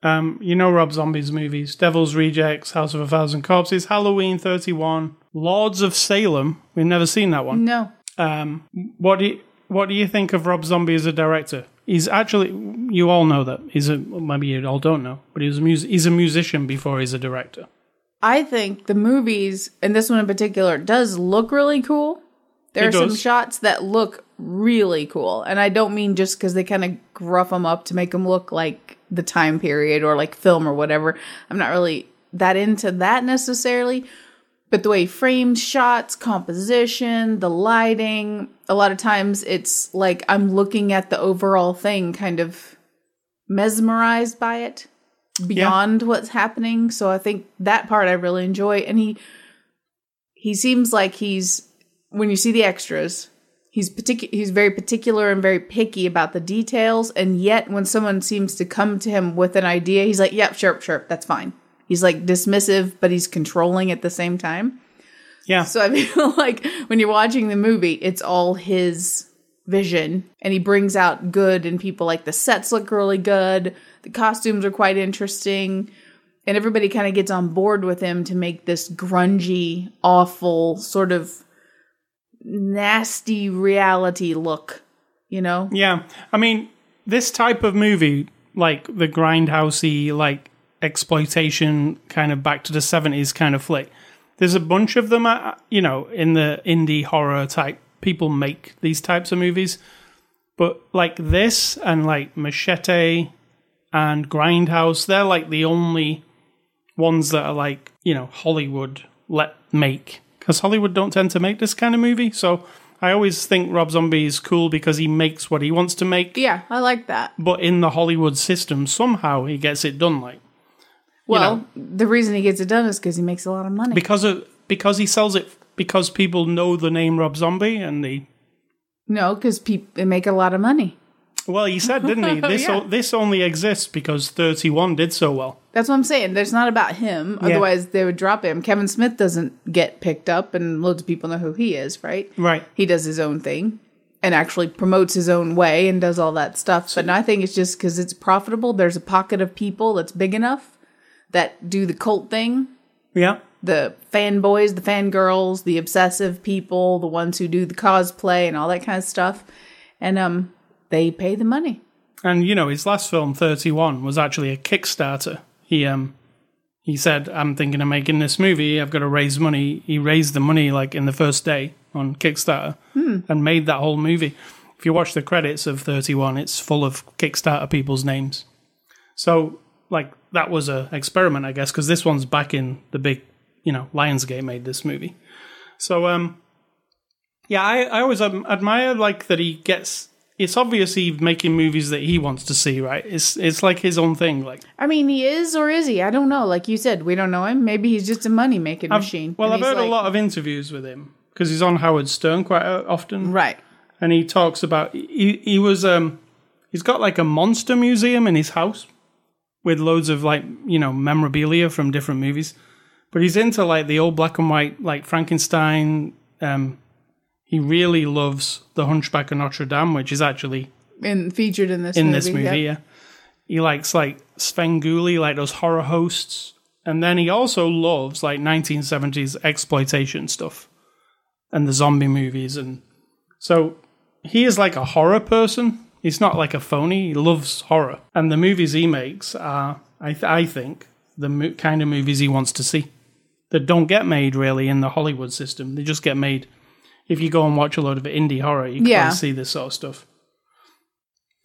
Speaker 1: Rob Zombie's movies. Devil's Rejects, House of a Thousand Corpses, Halloween 31, Lords of Salem. We've never seen that one.
Speaker 2: No.
Speaker 1: What do you think of Rob Zombie as a director? He's actually, you all know that. Maybe you all don't know, but he's a musician before he's a director.
Speaker 2: I think the movies, and this one in particular, does look really cool. There are some shots that look really cool. And I don't mean just because they kind of gruff them up to make them look like the time period or like film or whatever. I'm not really that into that necessarily. But the way he frames shots, composition, the lighting, a lot of times it's like I'm looking at the overall thing kind of mesmerized by it beyond what's happening. So I think that part I really enjoy. And he seems like when you see the extras, he's very particular and very picky about the details. And yet when someone seems to come to him with an idea, he's like, yep, sure, that's fine. He's like dismissive, but he's controlling at the same time.
Speaker 1: Yeah.
Speaker 2: So I feel like when you're watching the movie, it's all his vision. And he brings out good in people. Like the sets look really good. The costumes are quite interesting. And everybody kind of gets on board with him to make this grungy, awful, sort of nasty reality look,
Speaker 1: Yeah. I mean, this type of movie, like the grindhousey, like exploitation kind of back to the 70s kind of flick. There's a bunch of them, in the indie horror type. People make these types of movies. But like this and like Machete and Grindhouse, they're like the only ones that are like, Hollywood let make. Because Hollywood don't tend to make this kind of movie. So I always think Rob Zombie is cool because he makes what he wants to make.
Speaker 2: Yeah, I like that.
Speaker 1: But in the Hollywood system, somehow he gets it done like.
Speaker 2: Well, the reason he gets it done is because he makes a lot of money.
Speaker 1: Because he sells it, because people know the name Rob Zombie and they...
Speaker 2: No, because they make a lot of money.
Speaker 1: Well, he said, didn't he? This only exists because 31 did so well.
Speaker 2: That's what I'm saying. It's not about him.
Speaker 1: Yeah.
Speaker 2: Otherwise, they would drop him. Kevin Smith doesn't get picked up, and loads of people know who he is, right?
Speaker 1: Right.
Speaker 2: He does his own thing and actually promotes his own way and does all that stuff. But I think it's just because it's profitable. There's a pocket of people that's big enough that do the cult thing.
Speaker 1: Yeah.
Speaker 2: The fanboys, the fangirls, the obsessive people, the ones who do the cosplay and all that kind of stuff. And they pay the money.
Speaker 1: And, his last film, 31, was actually a Kickstarter. He said, I'm thinking of making this movie. I've got to raise money. He raised the money like in the first day on Kickstarter and made that whole movie. If you watch the credits of 31, it's full of Kickstarter people's names. So, that was an experiment, I guess, because this one's back in the big, Lionsgate made this movie. So, I always admire, that he gets... It's obviously making movies that he wants to see, right? It's like his own thing.
Speaker 2: I mean, he is or is he? I don't know. Like you said, we don't know him. Maybe he's just a money-making machine.
Speaker 1: I've heard a lot of interviews with him because he's on Howard Stern quite often.
Speaker 2: Right.
Speaker 1: And he talks about... he's got a monster museum in his house with loads of memorabilia from different movies. But he's into the old black and white, Frankenstein. He really loves The Hunchback of Notre Dame, which is actually
Speaker 2: featured in this movie.
Speaker 1: Yeah. He likes Svengoolie, those horror hosts, and then he also loves 1970s exploitation stuff and the zombie movies, and so he is a horror person. He's not a phony. He loves horror, and the movies he makes are, I think, the kind of movies he wants to see that don't get made really in the Hollywood system. They just get made. If you go and watch a load of indie horror, you can see this sort of stuff.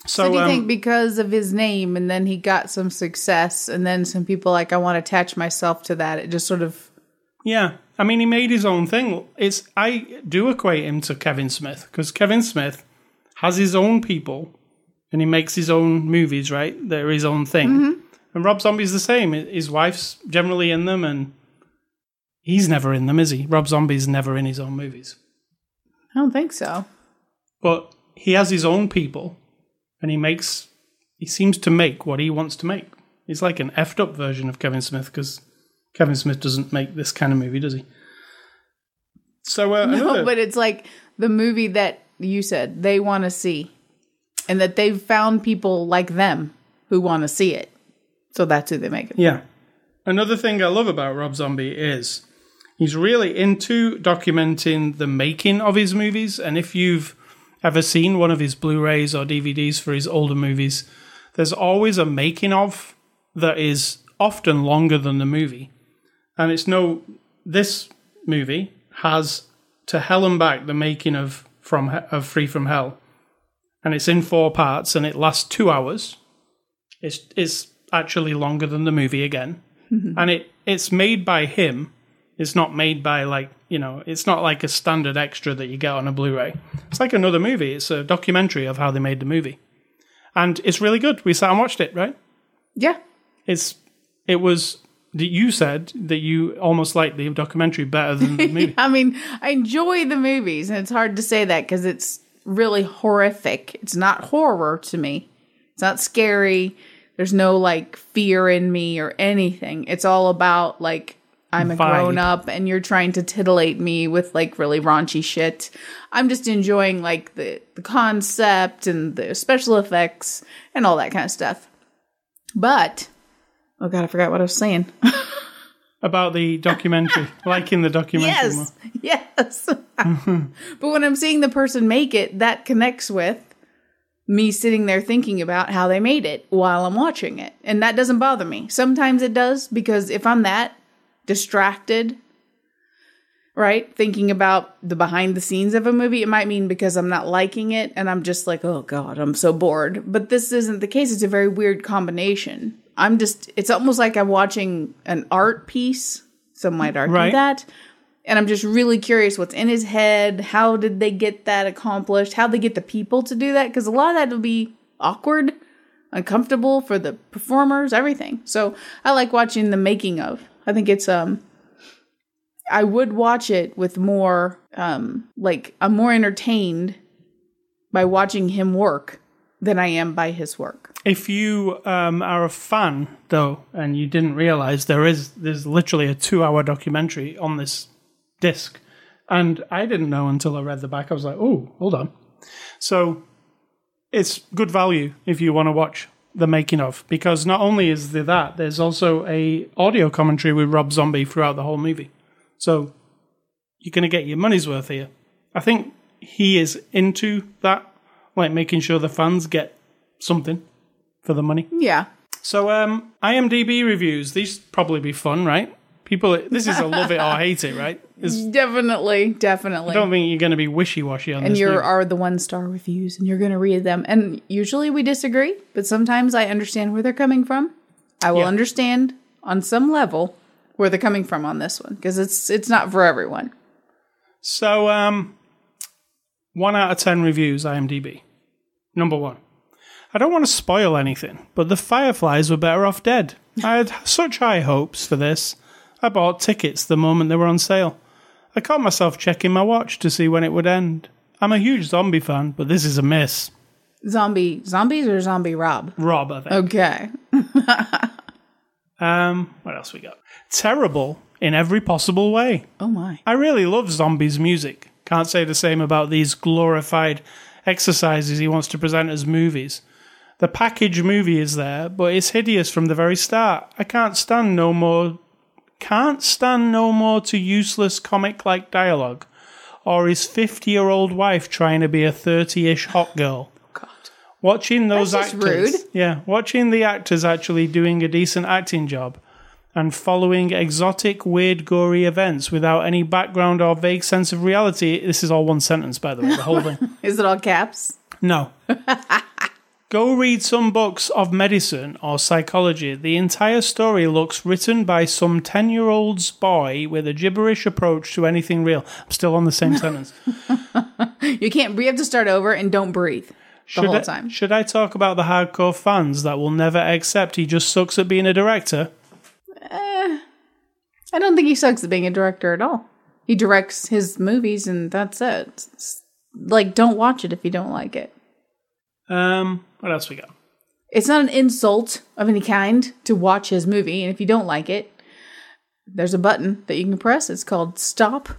Speaker 1: So
Speaker 2: do you think because of his name and then he got some success and then some people I want to attach myself to that, it just sort of...
Speaker 1: Yeah. I mean, he made his own thing. I do equate him to Kevin Smith because Kevin Smith has his own people and he makes his own movies, right? They're his own thing. Mm-hmm. And Rob Zombie's the same. His wife's generally in them and he's never in them, is he? Rob Zombie's never in his own movies.
Speaker 2: I don't think so.
Speaker 1: But he has his own people, and he seems to make what he wants to make. He's like an effed up version of Kevin Smith, because Kevin Smith doesn't make this kind of movie, does he? So
Speaker 2: no, but it's the movie that you said they want to see, and that they've found people like them who want to see it. So that's who they make it.
Speaker 1: Yeah. Another thing I love about Rob Zombie is... he's really into documenting the making of his movies. And if you've ever seen one of his Blu-rays or DVDs for his older movies, there's always a making of that is often longer than the movie. And this movie has To Hell and Back, the making of Free From Hell. And it's in 4 parts and it lasts 2 hours. It's actually longer than the movie again. Mm-hmm. And it's made by him. It's not made by it's not like a standard extra that you get on a Blu-ray. It's like another movie. It's a documentary of how they made the movie. And it's really good. We sat and watched it, right?
Speaker 2: Yeah.
Speaker 1: You said that you almost liked the documentary better than the movie.
Speaker 2: I mean, I enjoy the movies, and it's hard to say that because it's really horrific. It's not horror to me. It's not scary. There's no fear in me or anything. It's all about I'm a grown-up and you're trying to titillate me with really raunchy shit. I'm just enjoying the concept and the special effects and all that kind of stuff. But, oh God, I forgot what I was saying.
Speaker 1: About the documentary, liking the documentary.
Speaker 2: Yes. But when I'm seeing the person make it, that connects with me sitting there thinking about how they made it while I'm watching it. And that doesn't bother me. Sometimes it does, because if I'm that distracted, right, thinking about the behind the scenes of a movie, it might mean because I'm not liking it and I'm just oh God, I'm so bored. But this isn't the case. It's a very weird combination. It's almost like I'm watching an art piece. Some might argue that. And I'm just really curious what's in his head. How did they get that accomplished? How they get the people to do that? Because a lot of that will be awkward, uncomfortable for the performers, everything. So I like watching the making of. I think it's, I would watch it with more, I'm more entertained by watching him work than I am by his work.
Speaker 1: If you are a fan, though, and you didn't realize there's literally a 2-hour documentary on this disc, and I didn't know until I read the back. I was like, oh, hold on. So it's good value if you want to watch the making of, because not only is there that, there's also a audio commentary with Rob Zombie throughout the whole movie. So you're going to get your money's worth here. I think he is into that, like making sure the fans get something for the money.
Speaker 2: Yeah.
Speaker 1: So IMDb reviews, these probably be fun, right? People, this is a love it or hate it, right?
Speaker 2: Definitely.
Speaker 1: I don't think you're going to be wishy-washy on this.
Speaker 2: And you are the 1-star reviews, and you're going to read them. And usually we disagree, but sometimes I understand where they're coming from. I will understand on some level where they're coming from on this one, because it's not for everyone.
Speaker 1: So 1 out of 10 reviews, IMDb. Number 1. I don't want to spoil anything, but the Fireflies were better off dead. I had such high hopes for this. I bought tickets the moment they were on sale. I caught myself checking my watch to see when it would end. I'm a huge zombie fan, but this is a miss.
Speaker 2: Zombies or Zombie Rob?
Speaker 1: Rob, I think.
Speaker 2: Okay.
Speaker 1: What else we got? Terrible in every possible way.
Speaker 2: Oh my.
Speaker 1: I really love Zombie's music. Can't say the same about these glorified exercises he wants to present as movies. The package movie is there, but it's hideous from the very start. I can't stand no more to useless comic-like dialogue, or his 50-year-old wife trying to be a 30-ish hot girl.
Speaker 2: God.
Speaker 1: Watching those
Speaker 2: That's just
Speaker 1: actors,
Speaker 2: rude.
Speaker 1: yeah, watching the actors actually doing a decent acting job, and following exotic, weird, gory events without any background or vague sense of reality. This is all one sentence, by the way, the whole thing.
Speaker 2: Is it all caps?
Speaker 1: No. Go read some books of medicine or psychology. The entire story looks written by some 10-year-old's boy with a gibberish approach to anything real. I'm still on the same sentence.
Speaker 2: You have to start over and don't breathe the whole time.
Speaker 1: Should I talk about the hardcore fans that will never accept he just sucks at being a director?
Speaker 2: I don't think he sucks at being a director at all. He directs his movies and that's it. Like, don't watch it if you don't like it.
Speaker 1: What else we got?
Speaker 2: It's not an insult of any kind to watch his movie, and if you don't like it, there's a button that you can press. It's called stop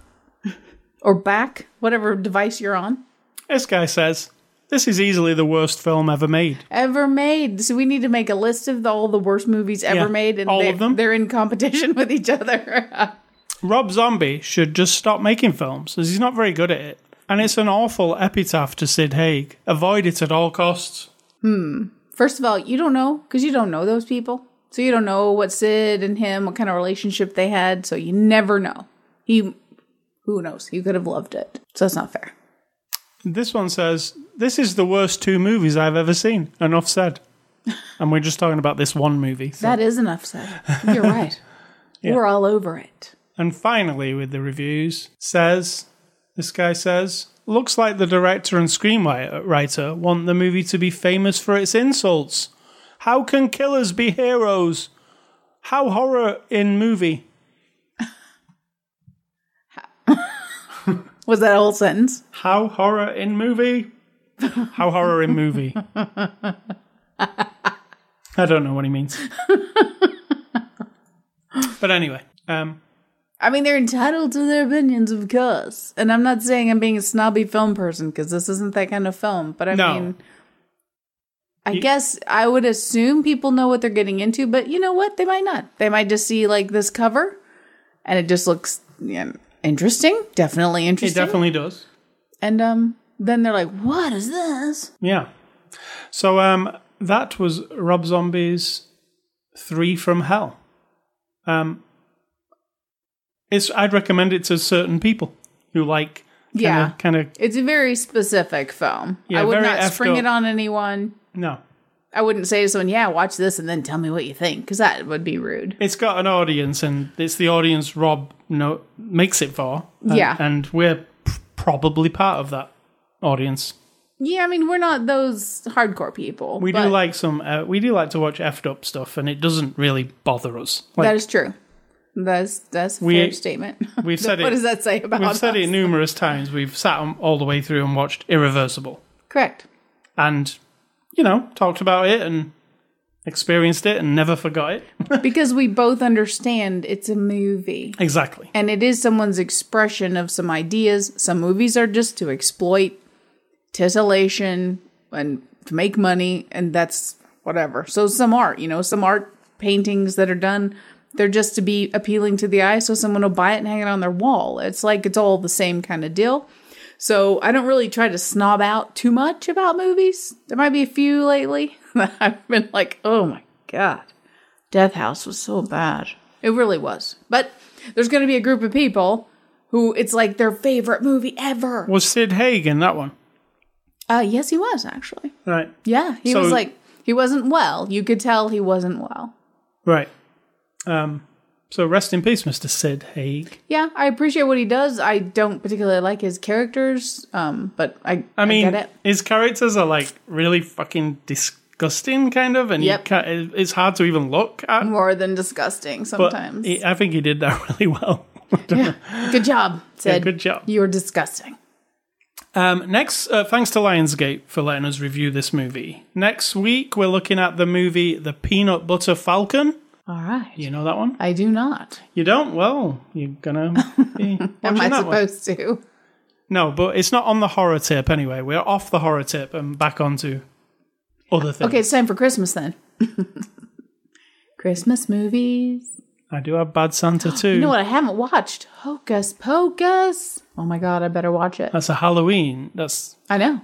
Speaker 2: or back, whatever device you're on.
Speaker 1: This guy says, this is easily the worst film ever made.
Speaker 2: Ever made. So we need to make a list of all the worst movies ever made, and
Speaker 1: all of them.
Speaker 2: They're in competition with each other.
Speaker 1: Rob Zombie should just stop making films, as he's not very good at it. And it's an awful epitaph to Sid Haig. Avoid it at all costs.
Speaker 2: First of all, you don't know, because you don't know those people. So you don't know what Sid and him, what kind of relationship they had, so you never know. Who knows? He could have loved it. So that's not fair.
Speaker 1: This one says, this is the worst 2 movies I've ever seen. Enough said. And we're just talking about this one movie. So.
Speaker 2: That is enough said. You're right. Yeah. We're all over it.
Speaker 1: And finally, with the reviews, this guy says, looks like the director and screenwriter want the movie to be famous for its insults. How can killers be heroes? How horror in movie?
Speaker 2: Was that a whole sentence?
Speaker 1: How horror in movie? How horror in movie? I don't know what he means. But anyway,
Speaker 2: I mean, they're entitled to their opinions, of course. And I'm not saying I'm being a snobby film person, because this isn't that kind of film. But I mean, I guess I would assume people know what they're getting into. But you know what? They might not. They might just see, like, this cover, and it just looks interesting. Definitely interesting.
Speaker 1: It definitely does.
Speaker 2: And then they're like, what is this?
Speaker 1: Yeah. So that was Rob Zombie's 3 from Hell. I'd recommend it to certain people who like kind of.
Speaker 2: It's a very specific film.
Speaker 1: Yeah,
Speaker 2: I would
Speaker 1: very
Speaker 2: not spring it on anyone.
Speaker 1: No.
Speaker 2: I wouldn't say to someone, watch this and then tell me what you think, because that would be rude.
Speaker 1: It's got an audience, and it's the audience Rob makes it for. And we're probably part of that audience.
Speaker 2: Yeah, I mean, we're not those hardcore people.
Speaker 1: We do like to watch effed up stuff, and it doesn't really bother us. Like,
Speaker 2: that is true. That's a fair statement.
Speaker 1: We've said it.
Speaker 2: What does that say about us?
Speaker 1: We've said it numerous times. We've sat all the way through and watched Irreversible.
Speaker 2: Correct.
Speaker 1: And talked about it and experienced it and never forgot it.
Speaker 2: Because we both understand it's a movie.
Speaker 1: Exactly.
Speaker 2: And it is someone's expression of some ideas. Some movies are just to exploit titillation and to make money, and that's whatever. So some art, some art paintings that are done, they're just to be appealing to the eye, so someone will buy it and hang it on their wall. It's like it's all the same kind of deal. So I don't really try to snob out too much about movies. There might be a few lately that I've been like, oh my God, Death House was so bad. It really was. But there's going to be a group of people who it's like their favorite movie ever.
Speaker 1: Was Sid Haig in that one?
Speaker 2: Yes, he was, actually.
Speaker 1: Right.
Speaker 2: Yeah, he was like, he wasn't well. You could tell he wasn't well.
Speaker 1: Right. So rest in peace, Mr. Sid Haig.
Speaker 2: Yeah, I appreciate what he does. I don't particularly like his characters, but I
Speaker 1: mean,
Speaker 2: get it.
Speaker 1: His characters are like really fucking disgusting, kind of, and it's hard to even look at.
Speaker 2: More than disgusting sometimes.
Speaker 1: But I think he did that really well.
Speaker 2: Yeah. Good job, Sid.
Speaker 1: Yeah, good job.
Speaker 2: You were disgusting.
Speaker 1: Next, thanks to Lionsgate for letting us review this movie. Next week, we're looking at the movie The Peanut Butter Falcon.
Speaker 2: All right.
Speaker 1: You know that one?
Speaker 2: I do not.
Speaker 1: You don't? Well, you're gonna be watching
Speaker 2: Am I
Speaker 1: that
Speaker 2: supposed
Speaker 1: one.
Speaker 2: to?
Speaker 1: No, but it's not on the horror tip anyway. We're off the horror tip and back onto other things.
Speaker 2: Okay, it's time for Christmas then. Christmas movies.
Speaker 1: I do have Bad Santa too.
Speaker 2: You know what I haven't watched? Hocus Pocus. Oh my God, I better watch it.
Speaker 1: That's a Halloween.
Speaker 2: I know.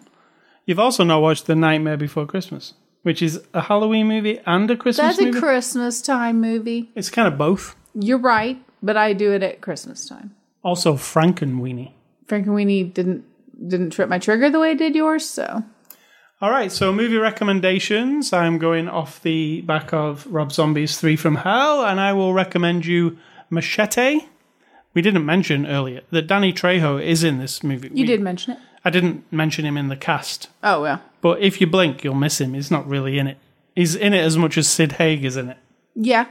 Speaker 1: You've also not watched The Nightmare Before Christmas, which is a Halloween movie and a Christmas movie.
Speaker 2: That's a Christmas time movie.
Speaker 1: It's kind of both.
Speaker 2: You're right, but I do it at Christmas time.
Speaker 1: Also, Frankenweenie.
Speaker 2: Frankenweenie didn't trip my trigger the way it did yours, so.
Speaker 1: All right, so movie recommendations. I'm going off the back of Rob Zombie's 3 from Hell, and I will recommend you Machete. We didn't mention earlier that Danny Trejo is in this movie.
Speaker 2: You did mention it.
Speaker 1: I didn't mention him in the cast.
Speaker 2: Oh, yeah.
Speaker 1: But if you blink, you'll miss him. He's not really in it. He's in it as much as Sid Haig is in it.
Speaker 2: Yeah.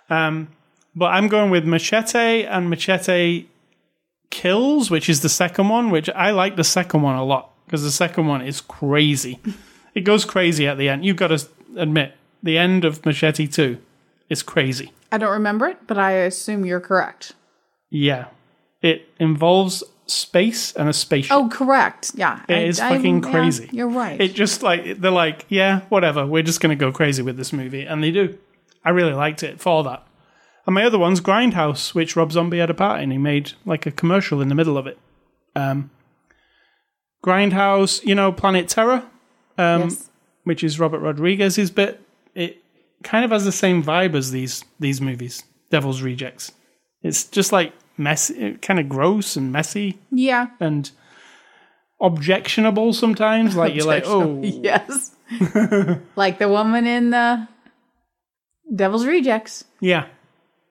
Speaker 1: But I'm going with Machete and Machete Kills, which is the second one, which I like the second one a lot because the second one is crazy. It goes crazy at the end. You've got to admit, the end of Machete 2 is crazy.
Speaker 2: I don't remember it, but I assume you're correct.
Speaker 1: Yeah. It involves space and a spaceship.
Speaker 2: Oh, correct. Yeah.
Speaker 1: It is fucking crazy.
Speaker 2: Yeah, you're right.
Speaker 1: It just like, they're like, yeah, whatever. We're just going to go crazy with this movie. And they do. I really liked it for that. And my other one's Grindhouse, which Rob Zombie had a part in. He made like a commercial in the middle of it. Grindhouse, Planet Terror,
Speaker 2: yes.
Speaker 1: which is Robert Rodriguez's bit. It kind of has the same vibe as these movies, Devil's Rejects. It's just like messy, kind of gross and messy.
Speaker 2: Yeah.
Speaker 1: And objectionable sometimes. Like you're like, oh.
Speaker 2: Yes. Like the woman in the Devil's Rejects.
Speaker 1: Yeah.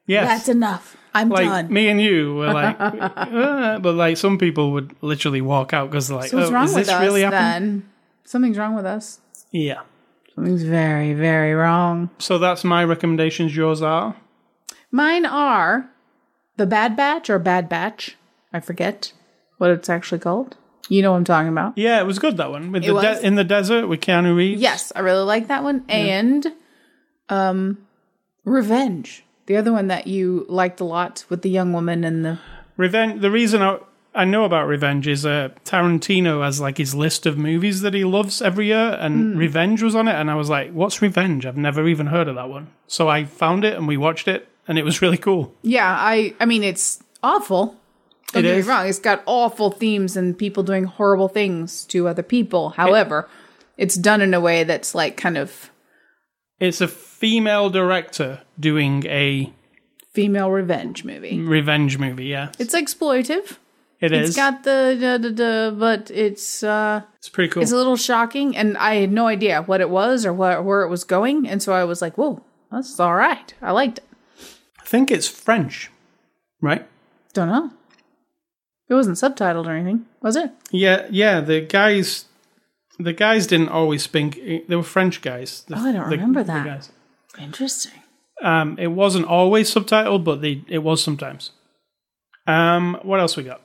Speaker 1: Yes.
Speaker 2: That's enough. I'm
Speaker 1: like,
Speaker 2: done.
Speaker 1: Me and you were like, but like some people would literally walk out because they're like,
Speaker 2: so what's wrong
Speaker 1: is
Speaker 2: with
Speaker 1: this
Speaker 2: us,
Speaker 1: really happening?
Speaker 2: Then? Something's wrong with us.
Speaker 1: Yeah.
Speaker 2: Something's very, very wrong.
Speaker 1: So that's my recommendations. Yours are?
Speaker 2: Mine are The Bad Batch or Bad Batch. I forget what it's actually called. You know what I'm talking about.
Speaker 1: Yeah, it was good, that one. With
Speaker 2: it was?
Speaker 1: In the desert with Keanu Reeves.
Speaker 2: Yes, I really like that one. Yeah. And Revenge. The other one that you liked a lot with the young woman and the...
Speaker 1: Revenge. The reason I know about Revenge is Tarantino has like his list of movies that he loves every year, and Revenge was on it, and I was like, what's Revenge? I've never even heard of that one. So I found it, and we watched it, and it was really cool.
Speaker 2: Yeah, I mean, it's awful. Don't get me wrong. It's got awful themes and people doing horrible things to other people. However, it's done in a way that's like kind of...
Speaker 1: It's a female director doing a...
Speaker 2: female revenge movie.
Speaker 1: Revenge movie, yeah.
Speaker 2: It's exploitive.
Speaker 1: It's
Speaker 2: got but it's...
Speaker 1: it's pretty cool.
Speaker 2: It's a little shocking, and I had no idea what it was or where it was going, and so I was like, whoa, that's all right. I liked it.
Speaker 1: I think it's French, right?
Speaker 2: Don't know. It wasn't subtitled or anything, was it?
Speaker 1: Yeah. The guys didn't always speak. They were French guys.
Speaker 2: I don't remember that. Guys. Interesting.
Speaker 1: It wasn't always subtitled, but it was sometimes. What else we got?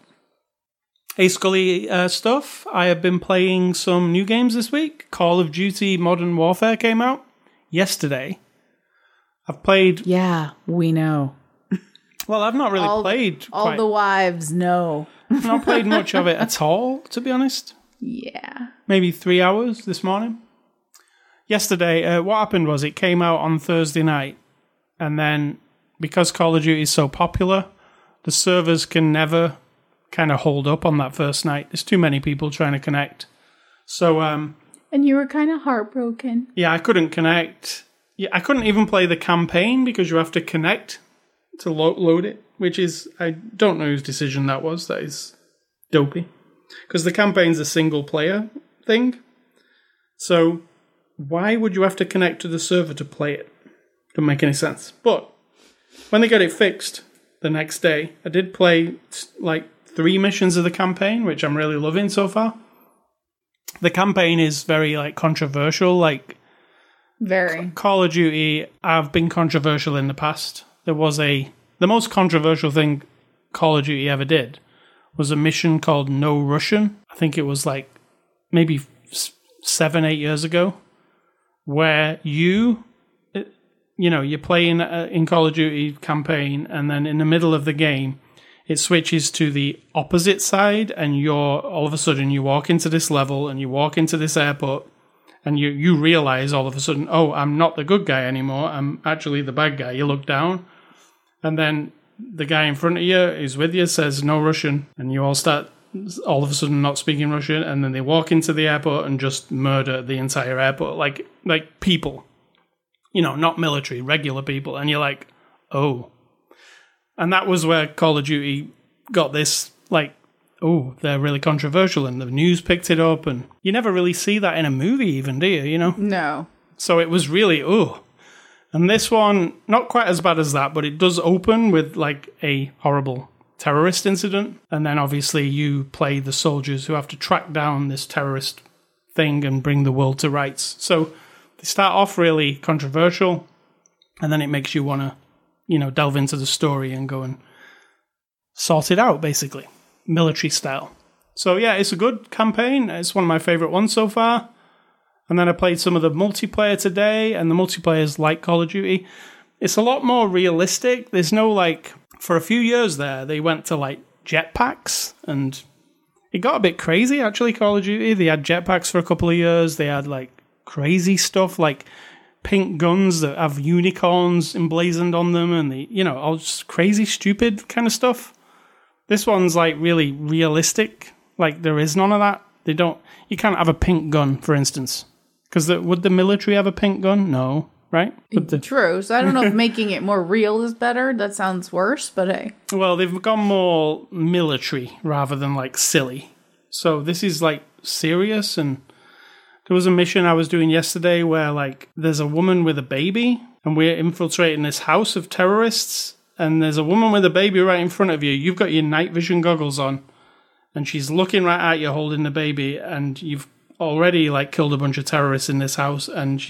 Speaker 1: Hey Scully stuff. I have been playing some new games this week. Call of Duty Modern Warfare came out yesterday. I've played...
Speaker 2: Yeah, we know.
Speaker 1: Well, I've not really played...
Speaker 2: All the wives know.
Speaker 1: I've not played much of it at all, to be honest.
Speaker 2: Yeah.
Speaker 1: Maybe 3 hours this morning. Yesterday, what happened was it came out on Thursday night. And then, because Call of Duty is so popular, the servers can never... kind of hold up on that first night. There's too many people trying to connect. So,
Speaker 2: and you were kind of heartbroken.
Speaker 1: Yeah, I couldn't connect. Yeah, I couldn't even play the campaign because you have to connect to load it, which is, I don't know whose decision that was. That is dopey. Because the campaign's a single player thing. So, why would you have to connect to the server to play it? Doesn't make any sense. But, when they got it fixed the next day, I did play, 3 missions of the campaign, which I'm really loving so far. The campaign is very, controversial.
Speaker 2: Very.
Speaker 1: Call of Duty have been controversial in the past. There was the most controversial thing Call of Duty ever did was a mission called No Russian. I think it was, maybe 7-8 years ago, where you're playing in Call of Duty campaign, and then in the middle of the game, it switches to the opposite side, and all of a sudden you walk into this level and you walk into this airport, and you realize all of a sudden, oh, I'm not the good guy anymore. I'm actually the bad guy. You look down, and then the guy in front of you is with you, says no Russian, and you all start all of a sudden not speaking Russian, and then they walk into the airport and just murder the entire airport, like people, not military, regular people, and you're like, oh. And that was where Call of Duty got this, they're really controversial, and the news picked it up, and you never really see that in a movie even, do you,
Speaker 2: No.
Speaker 1: So it was really, And this one, not quite as bad as that, but it does open with, a horrible terrorist incident, and then obviously you play the soldiers who have to track down this terrorist thing and bring the world to rights. So they start off really controversial, and then it makes you want to delve into the story and go and sort it out, basically. Military style. So yeah, it's a good campaign. It's one of my favourite ones so far. And then I played some of the multiplayer today, and the multiplayer is like Call of Duty. It's a lot more realistic. There's no, for a few years there, they went to, jetpacks, and it got a bit crazy, actually, Call of Duty. They had jetpacks for a couple of years. They had, crazy stuff, pink guns that have unicorns emblazoned on them, and all just crazy, stupid kind of stuff. This one's really realistic. There is none of that. You can't have a pink gun, for instance. Because would the military have a pink gun? No, right?
Speaker 2: True. So I don't know if making it more real is better. That sounds worse, but hey.
Speaker 1: Well, they've gone more military rather than silly. So this is serious, and there was a mission I was doing yesterday where, there's a woman with a baby, and we're infiltrating this house of terrorists, and there's a woman with a baby right in front of you. You've got your night vision goggles on, and she's looking right at you holding the baby, and you've already, killed a bunch of terrorists in this house, and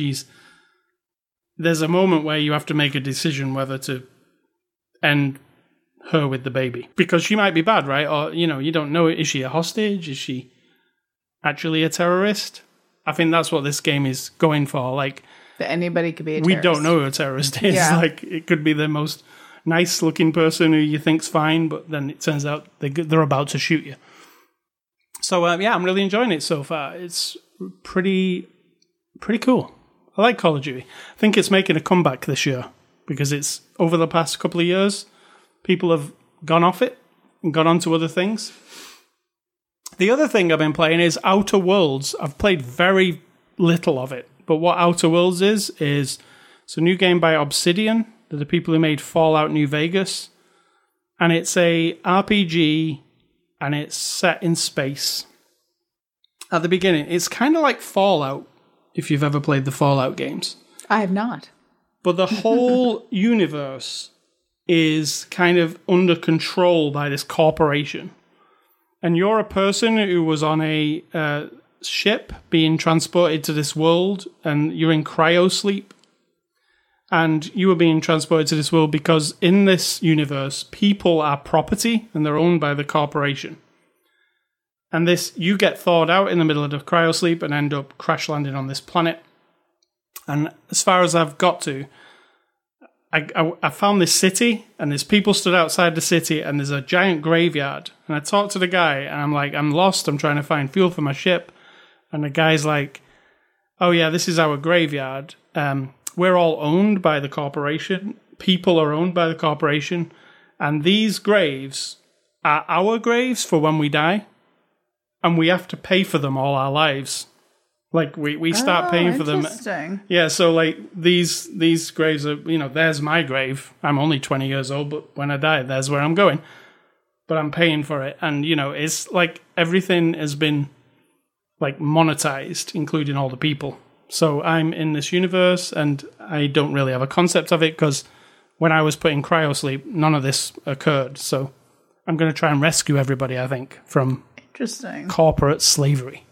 Speaker 1: there's a moment where you have to make a decision whether to end her with the baby. Because she might be bad, right? Or, you don't know, is she a hostage? Is she actually a terrorist? I think that's what this game is going for.
Speaker 2: That anybody could be a terrorist.
Speaker 1: We don't know who a terrorist is.
Speaker 2: Yeah.
Speaker 1: It could be the most nice-looking person who you think's fine, but then it turns out they're about to shoot you. So, I'm really enjoying it so far. It's pretty cool. I like Call of Duty. I think it's making a comeback this year because it's over the past couple of years, people have gone off it and gone on to other things. The other thing I've been playing is Outer Worlds. I've played very little of it, but what Outer Worlds is it's a new game by Obsidian. They're the people who made Fallout New Vegas. And it's a RPG, and it's set in space. At the beginning, it's kind of like Fallout, if you've ever played the Fallout games.
Speaker 2: I have not.
Speaker 1: But the whole universe is kind of under control by this corporation. And you're a person who was on a ship being transported to this world, and you're in cryosleep. And you were being transported to this world because in this universe, people are property and they're owned by the corporation. And you get thawed out in the middle of the cryosleep and end up crash landing on this planet. And as far as I've got to, I found this city, and there's people stood outside the city, and there's a giant graveyard. And I talked to the guy, and I'm like, I'm lost. I'm trying to find fuel for my ship. And the guy's like, oh yeah, this is our graveyard. We're all owned by the corporation. People are owned by the corporation. And these graves are our graves for when we die. And we have to pay for them all our lives. Like, we start paying for them.
Speaker 2: Interesting.
Speaker 1: Yeah, so, like, these graves are, there's my grave. I'm only 20 years old, but when I die, there's where I'm going. But I'm paying for it. And, it's like everything has been, like, monetized, including all the people. So I'm in this universe, and I don't really have a concept of it, because when I was put in cryosleep, none of this occurred. So I'm going to try and rescue everybody, I think, from
Speaker 2: Interesting.
Speaker 1: corporate slavery.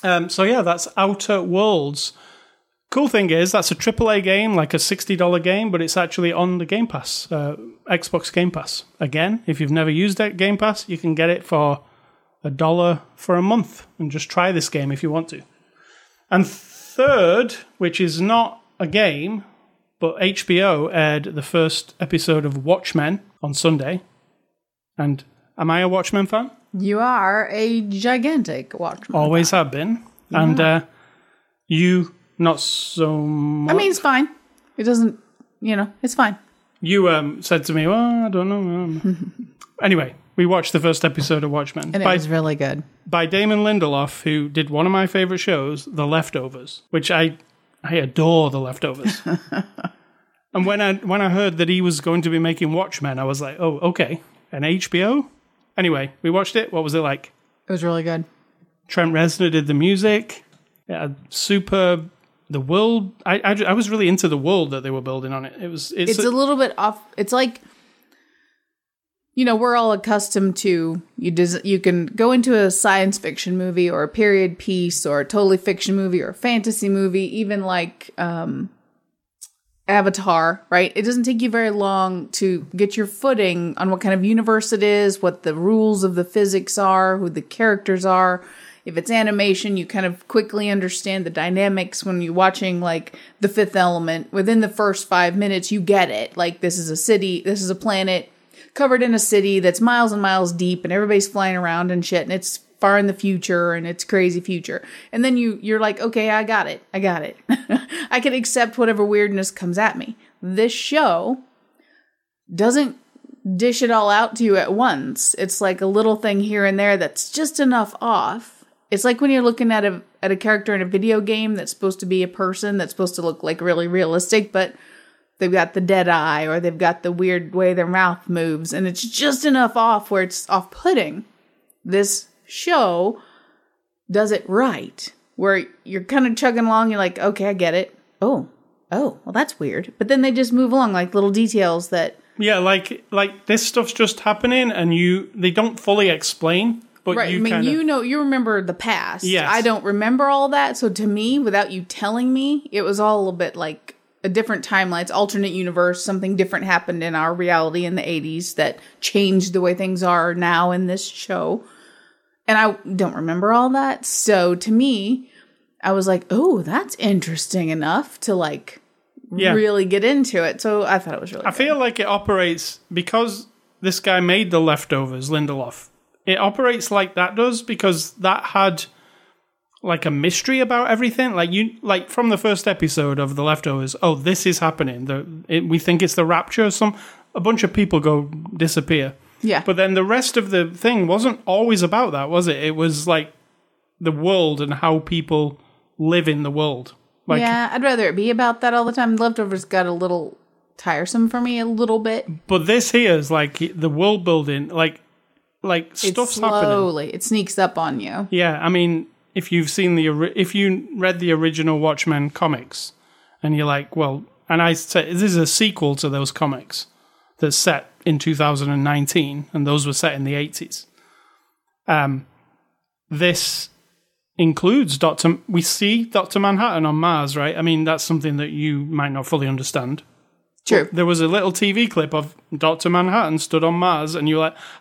Speaker 1: So yeah, that's Outer Worlds. Cool thing is, that's a AAA game, like a $60 game, but it's actually on the Game Pass, Xbox Game Pass. Again, if you've never used that Game Pass, you can get it for $1 for a month, and just try this game if you want to. And third, which is not a game, but HBO aired the first episode of Watchmen on Sunday. And am I a Watchmen fan?
Speaker 2: You are a gigantic Watchmen.
Speaker 1: Always have been. Yeah. And you, not so much.
Speaker 2: I mean, it's fine. It doesn't, it's fine.
Speaker 1: You said to me, well, I don't know. Anyway, we watched the first episode of Watchmen.
Speaker 2: And it was really good.
Speaker 1: By Damon Lindelof, who did one of my favorite shows, The Leftovers, which I adore The Leftovers. And when I heard that he was going to be making Watchmen, I was like, oh, okay. An HBO? Anyway, we watched it. What was it like?
Speaker 2: It was really good.
Speaker 1: Trent Reznor did the music. Yeah, superb. The world. I was really into the world that they were building on it. It's
Speaker 2: a little bit off. It's like, we're all accustomed to you can go into a science fiction movie or a period piece or a totally fiction movie or a fantasy movie, even like Avatar, right? It doesn't take you very long to get your footing on what kind of universe it is, what the rules of the physics are, who the characters are. If it's animation, you kind of quickly understand the dynamics when you're watching, like, The Fifth Element. Within the first 5 minutes, you get it. Like, this is a city, this is a planet covered in a city that's miles and miles deep, and everybody's flying around and shit, and it's far in the future, and it's crazy future. And then you're like, okay, I got it. I can accept whatever weirdness comes at me. This show doesn't dish it all out to you at once. It's like a little thing here and there that's just enough off. It's like when you're looking at a character in a video game that's supposed to be a person, that's supposed to look like really realistic, but they've got the dead eye, or they've got the weird way their mouth moves, and it's just enough off where it's off-putting. This show does it right, where you're kind of chugging along, you're like, okay, I get it. Oh, well, that's weird. But then they just move along, like little details that... Yeah,
Speaker 1: like this stuff's just happening, and they don't fully explain, but
Speaker 2: right, you remember the past.
Speaker 1: Yes.
Speaker 2: I don't remember all that, so to me, without you telling me, it was all a bit like a different timeline. It's alternate universe. Something different happened in our reality in the 80s that changed the way things are now in this show. And I don't remember all that. So to me, I was like, oh, that's interesting enough to really get into it. So I thought it was really good.
Speaker 1: I feel like it operates, because this guy made The Leftovers, Lindelof. It operates like that does, because that had like a mystery about everything. Like from the first episode of The Leftovers, oh, this is happening. We think it's the rapture. A bunch of people disappear.
Speaker 2: Yeah.
Speaker 1: But then the rest of the thing wasn't always about that, was it? It was like the world and how people live in the world.
Speaker 2: Yeah, I'd rather it be about that all the time. Leftovers got a little tiresome for me a little bit.
Speaker 1: But this here is like the world building, like stuff's happening.
Speaker 2: It sneaks up on you.
Speaker 1: Yeah, I mean, if you read the original Watchmen comics, and you're like, well, and I say this is a sequel to those comics that's set in 2019, and those were set in the 80s. This includes we see Dr. Manhattan on Mars, right? I mean, that's something that you might not fully understand.
Speaker 2: True.
Speaker 1: There was a little TV clip of Dr. Manhattan stood on Mars, and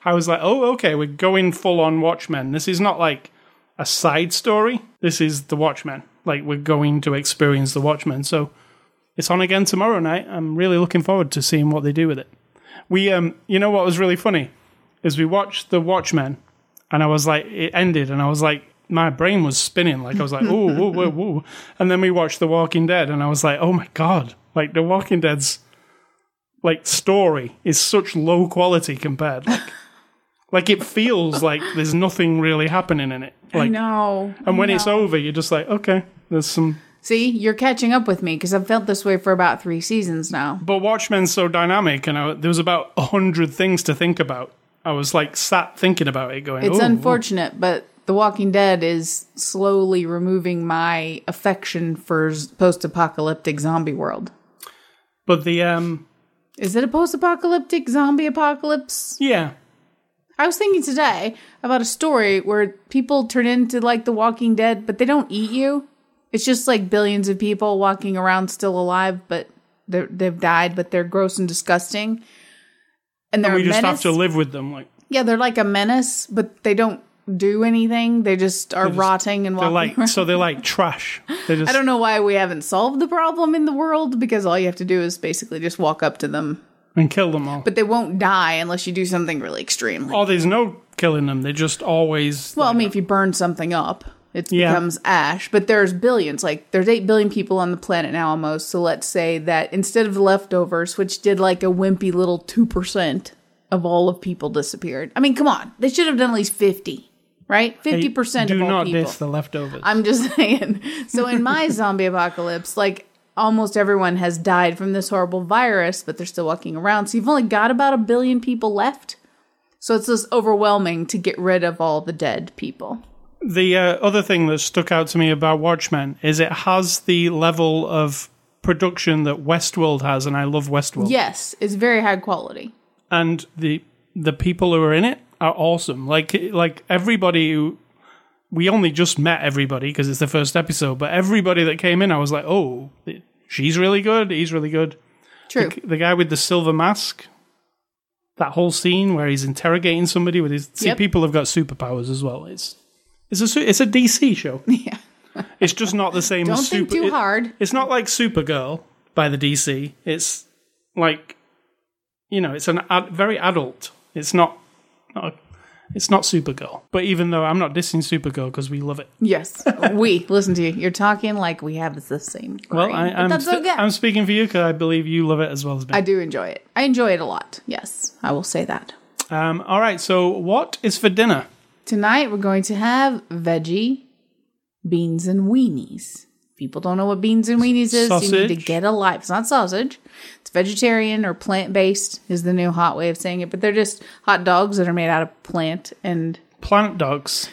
Speaker 1: I was like, oh, okay, we're going full on Watchmen. This is not like a side story. This is the Watchmen. Like, we're going to experience the Watchmen. So it's on again tomorrow night. I'm really looking forward to seeing what they do with it. We, you know what was really funny? Is we watched the Watchmen, and I was like, it ended, and I was like, my brain was spinning. Like, I was like, ooh, woo, woo, woo. And then we watched The Walking Dead, and I was like, oh my God. Like, The Walking Dead's, like, story is such low quality compared. Like it feels like there's nothing really happening in it. Like,
Speaker 2: I know.
Speaker 1: And when it's over, you're just like, okay, there's some...
Speaker 2: See, you're catching up with me because I've felt this way for about 3 seasons now.
Speaker 1: But Watchmen's so dynamic, and there was about 100 things to think about. I was like sat thinking about it going,
Speaker 2: it's unfortunate, but The Walking Dead is slowly removing my affection for post-apocalyptic zombie world.
Speaker 1: But the...
Speaker 2: Is it a post-apocalyptic zombie apocalypse?
Speaker 1: Yeah.
Speaker 2: I was thinking today about a story where people turn into like The Walking Dead, but they don't eat you. It's just like billions of people walking around still alive, but they've died, but they're gross and disgusting. And they're
Speaker 1: we just
Speaker 2: menace.
Speaker 1: have to live with them. Like,
Speaker 2: yeah, they're like a menace, but they don't do anything. They just are rotting and walking around.
Speaker 1: So they're like trash. They're just,
Speaker 2: I don't know why we haven't solved the problem in the world, because all you have to do is basically just walk up to them.
Speaker 1: And kill them all.
Speaker 2: But they won't die unless you do something really extreme.
Speaker 1: Oh, there's no killing them. They just always...
Speaker 2: Well, I mean, if you burn something up, it becomes ash. But there's billions. Like, there's 8 billion people on the planet now almost. So let's say that instead of the leftovers, which did like a wimpy little 2% of all of people disappeared. I mean, come on. They should have done at least 50, right? 50% of all people.
Speaker 1: Do not diss the leftovers.
Speaker 2: I'm just saying. So in my zombie apocalypse, like, almost everyone has died from this horrible virus, but they're still walking around. So you've only got about 1 billion people left. So it's just overwhelming to get rid of all the dead people.
Speaker 1: The other thing that stuck out to me about Watchmen is it has the level of production that Westworld has, and I love Westworld.
Speaker 2: Yes, it's very high quality.
Speaker 1: And the people who are in it are awesome. Like everybody who... We only just met everybody because it's the first episode, but everybody that came in, I was like, oh, she's really good, he's really good.
Speaker 2: True.
Speaker 1: The guy with the silver mask, that whole scene where he's interrogating somebody with his... See, people have got superpowers as well. It's a DC show.
Speaker 2: Yeah.
Speaker 1: It's just not the same as
Speaker 2: Don't think too hard.
Speaker 1: It's not like Supergirl by the DC. It's like, you know, it's very adult. It's not Supergirl. But even though I'm not dissing Supergirl because we love it.
Speaker 2: Yes. We. Listen to you. You're talking like we have the same brain.
Speaker 1: Well,
Speaker 2: that's okay.
Speaker 1: I'm speaking for you because I believe you love it as well as me.
Speaker 2: I do enjoy it. I enjoy it a lot. Yes. I will say that.
Speaker 1: All right. So what is for dinner?
Speaker 2: Tonight we're going to have veggie beans and weenies. People don't know what beans and weenies is.
Speaker 1: Sausage.
Speaker 2: You need to get a life. It's not sausage. It's vegetarian or plant-based is the new hot way of saying it. But they're just hot dogs that are made out of plant and...
Speaker 1: Plant dogs.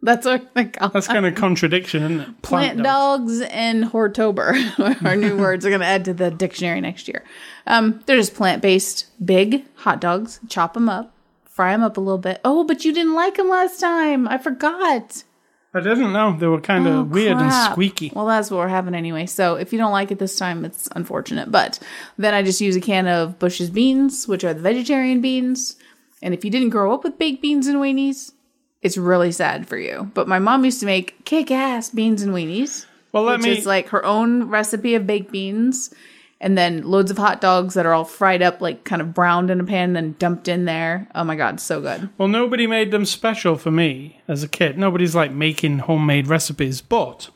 Speaker 2: That's what they call
Speaker 1: That's kind of contradiction, isn't it?
Speaker 2: Plant dogs and Hortober. Our new words are going to add to the dictionary next year. They're just plant-based, big hot dogs. Chop them up. Fry them up a little bit. Oh, but you didn't like them last time. I forgot.
Speaker 1: I didn't know. They were kind of weird and squeaky.
Speaker 2: Well, that's what we're having anyway. So if you don't like it this time, it's unfortunate. But then I just use a can of Bush's beans, which are the vegetarian beans. And if you didn't grow up with baked beans and weenies, it's really sad for you. But my mom used to make kick-ass beans and weenies.
Speaker 1: Well,
Speaker 2: which is like her own recipe of baked beans. And then loads of hot dogs that are all fried up, like kind of browned in a pan, then dumped in there. Oh my God, so good.
Speaker 1: Well, nobody made them special for me as a kid. Nobody's like making homemade recipes. But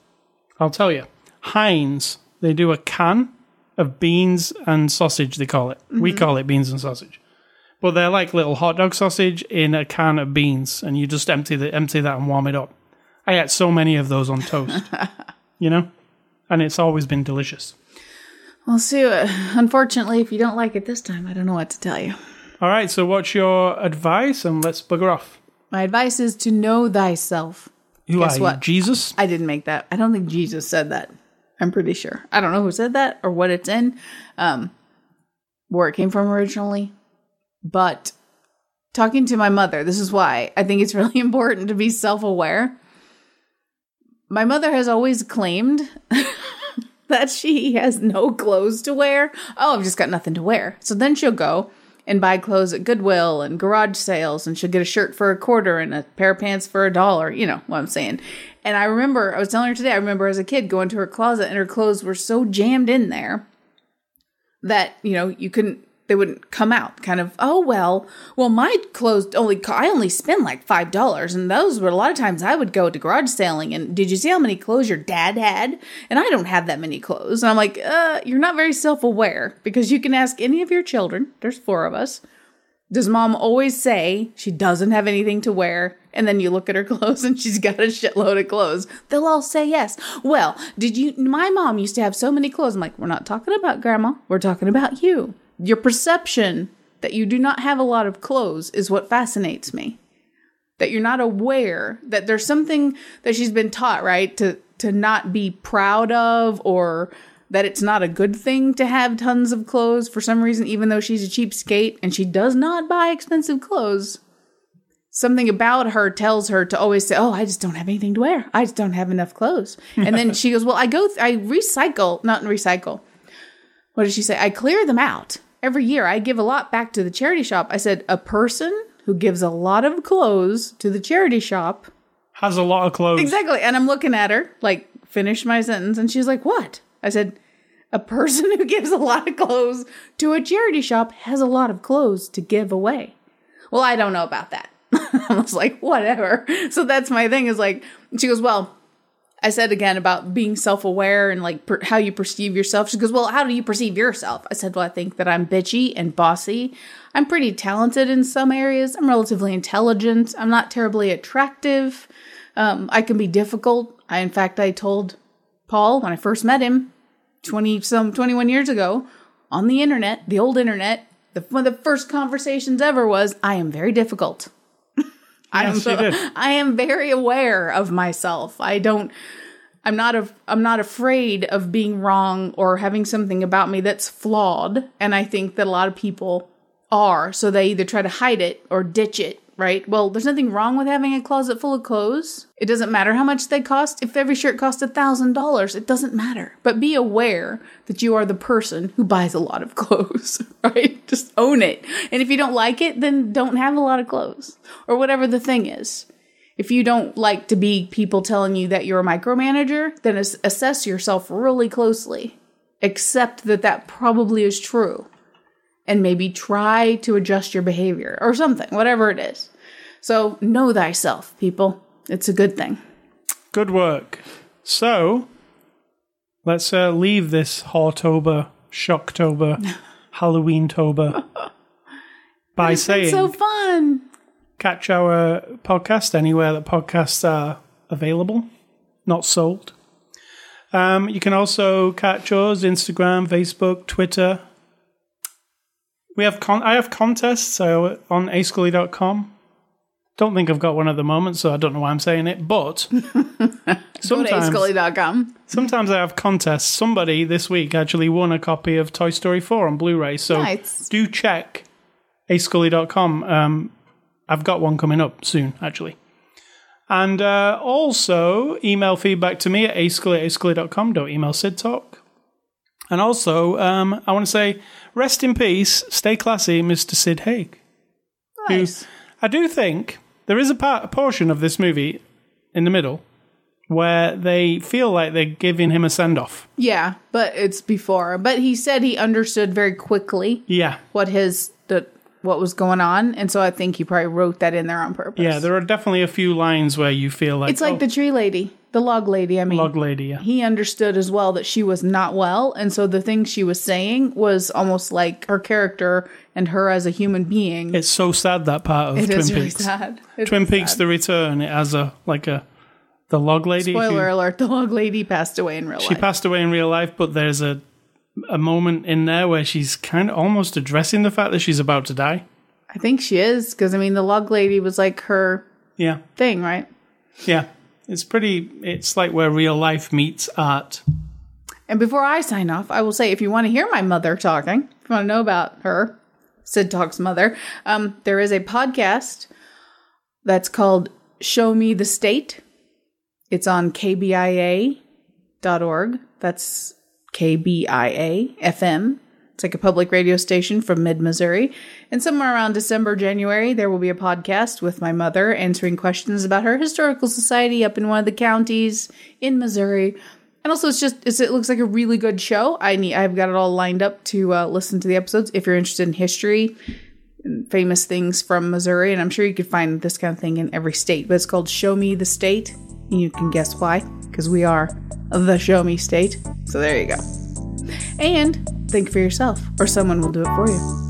Speaker 1: I'll tell you, Heinz, they do a can of beans and sausage, they call it. Mm-hmm. We call it beans and sausage. But they're like little hot dog sausage in a can of beans, and you just empty that and warm it up. I ate so many of those on toast, you know? And it's always been delicious.
Speaker 2: Well, Sue, unfortunately, if you don't like it this time, I don't know what to tell you.
Speaker 1: All right, so what's your advice? And let's bugger off.
Speaker 2: My advice is to know thyself.
Speaker 1: Who
Speaker 2: Guess
Speaker 1: are
Speaker 2: what?
Speaker 1: you, Jesus?
Speaker 2: I didn't make that. I don't think Jesus said that. I'm pretty sure. I don't know who said that or what it's in, where it came from originally. But talking to my mother, this is why I think it's really important to be self-aware. My mother has always claimed... that she has no clothes to wear. Oh, I've just got nothing to wear. So then she'll go and buy clothes at Goodwill and garage sales, and she'll get a shirt for $1 and a pair of pants for $1. You know what I'm saying. And I was telling her today, I remember as a kid going to her closet and her clothes were so jammed in there that, they wouldn't come out. Kind of, well, my clothes I only spend like $5, and those were a lot of times I would go to garage selling, and did you see how many clothes your dad had? And I don't have that many clothes. And I'm like, you're not very self-aware, because you can ask any of your children, there's 4 of us, does mom always say she doesn't have anything to wear? And then you look at her clothes and she's got a shitload of clothes. They'll all say yes. Well, my mom used to have so many clothes. I'm like, we're not talking about grandma. We're talking about you. Your perception that you do not have a lot of clothes is what fascinates me. That you're not aware that there's something that she's been taught, right? To not be proud of, or that it's not a good thing to have tons of clothes for some reason, even though she's a cheapskate and she does not buy expensive clothes. Something about her tells her to always say, I just don't have anything to wear. I just don't have enough clothes. And then she goes, I not recycle. What did she say? I clear them out. Every year I give a lot back to the charity shop. I said, a person who gives a lot of clothes to the charity shop
Speaker 1: has a lot of clothes.
Speaker 2: Exactly. And I'm looking at her, like, finish my sentence. And she's like, what? I said, a person who gives a lot of clothes to a charity shop has a lot of clothes to give away. Well, I don't know about that. I was like, whatever. So that's my thing, is like, she goes, I said again about being self-aware and like how you perceive yourself. She goes, how do you perceive yourself? I said, I think that I'm bitchy and bossy. I'm pretty talented in some areas. I'm relatively intelligent. I'm not terribly attractive. I can be difficult. I told Paul when I first met him 21 years ago on the internet, the old internet, one of the first conversations ever was, I am very difficult. I am very aware of myself. I'm not afraid of being wrong or having something about me that's flawed. And I think that a lot of people are. So they either try to hide it or ditch it, right? Well, there's nothing wrong with having a closet full of clothes. It doesn't matter how much they cost. If every shirt costs $1,000, it doesn't matter. But be aware that you are the person who buys a lot of clothes, right? Just own it. And if you don't like it, then don't have a lot of clothes, or whatever the thing is. If you don't like to be people telling you that you're a micromanager, then assess yourself really closely. Accept that probably is true. And maybe try to adjust your behavior or something, whatever it is. So know thyself, people. It's a good thing.
Speaker 1: Good work. So let's leave this Hortober, Shocktober, Halloween-tober by saying,
Speaker 2: so fun.
Speaker 1: Catch our podcast anywhere that podcasts are available, not sold. You can also catch us Instagram, Facebook, Twitter. I have contests on ascully.com. Don't think I've got one at the moment, so I don't know why I'm saying it, but
Speaker 2: ascully.com.
Speaker 1: Sometimes I have contests. Somebody this week actually won a copy of Toy Story 4 on Blu-ray, so do check ascully.com. I've got one coming up soon, actually. And also, email feedback to me at ascully@ascully.com. Don't email Sid Talk. And also, I want to say, rest in peace, stay classy, Mr. Sid Haig.
Speaker 2: Nice.
Speaker 1: Who, I do think there is a portion of this movie in the middle where they feel like they're giving him a send-off.
Speaker 2: Yeah, but it's before. But he said he understood very quickly what was going on, and so I think he probably wrote that in there on purpose.
Speaker 1: Yeah, there are definitely a few lines where you feel like...
Speaker 2: It's like the tree lady. The log lady, I mean.
Speaker 1: Log lady, yeah.
Speaker 2: He understood as well that she was not well, and so the thing she was saying was almost like her character and her as a human being.
Speaker 1: It's so sad, that part of Twin Peaks.
Speaker 2: Really sad.
Speaker 1: Twin Peaks The Return, it has the log lady.
Speaker 2: Spoiler alert, the log lady passed away in real life.
Speaker 1: She passed away in real life, but there's a moment in there where she's kind of almost addressing the fact that she's about to die.
Speaker 2: I think she is, because, I mean, the log lady was like her thing, right?
Speaker 1: Yeah. It's like where real life meets art.
Speaker 2: And before I sign off, I will say, if you want to hear my mother talking, if you want to know about her, Sid Talk's mother, there is a podcast that's called Show Me the State. It's on KBIA.org. That's KBIA FM. It's like a public radio station from mid-Missouri. And somewhere around December, January, there will be a podcast with my mother answering questions about her historical society up in one of the counties in Missouri. And also, it looks like a really good show. I've got it all lined up to listen to the episodes if you're interested in history and famous things from Missouri. And I'm sure you could find this kind of thing in every state. But it's called Show Me the State. And you can guess why. Because we are the Show Me State. So there you go. And think for yourself, or someone will do it for you.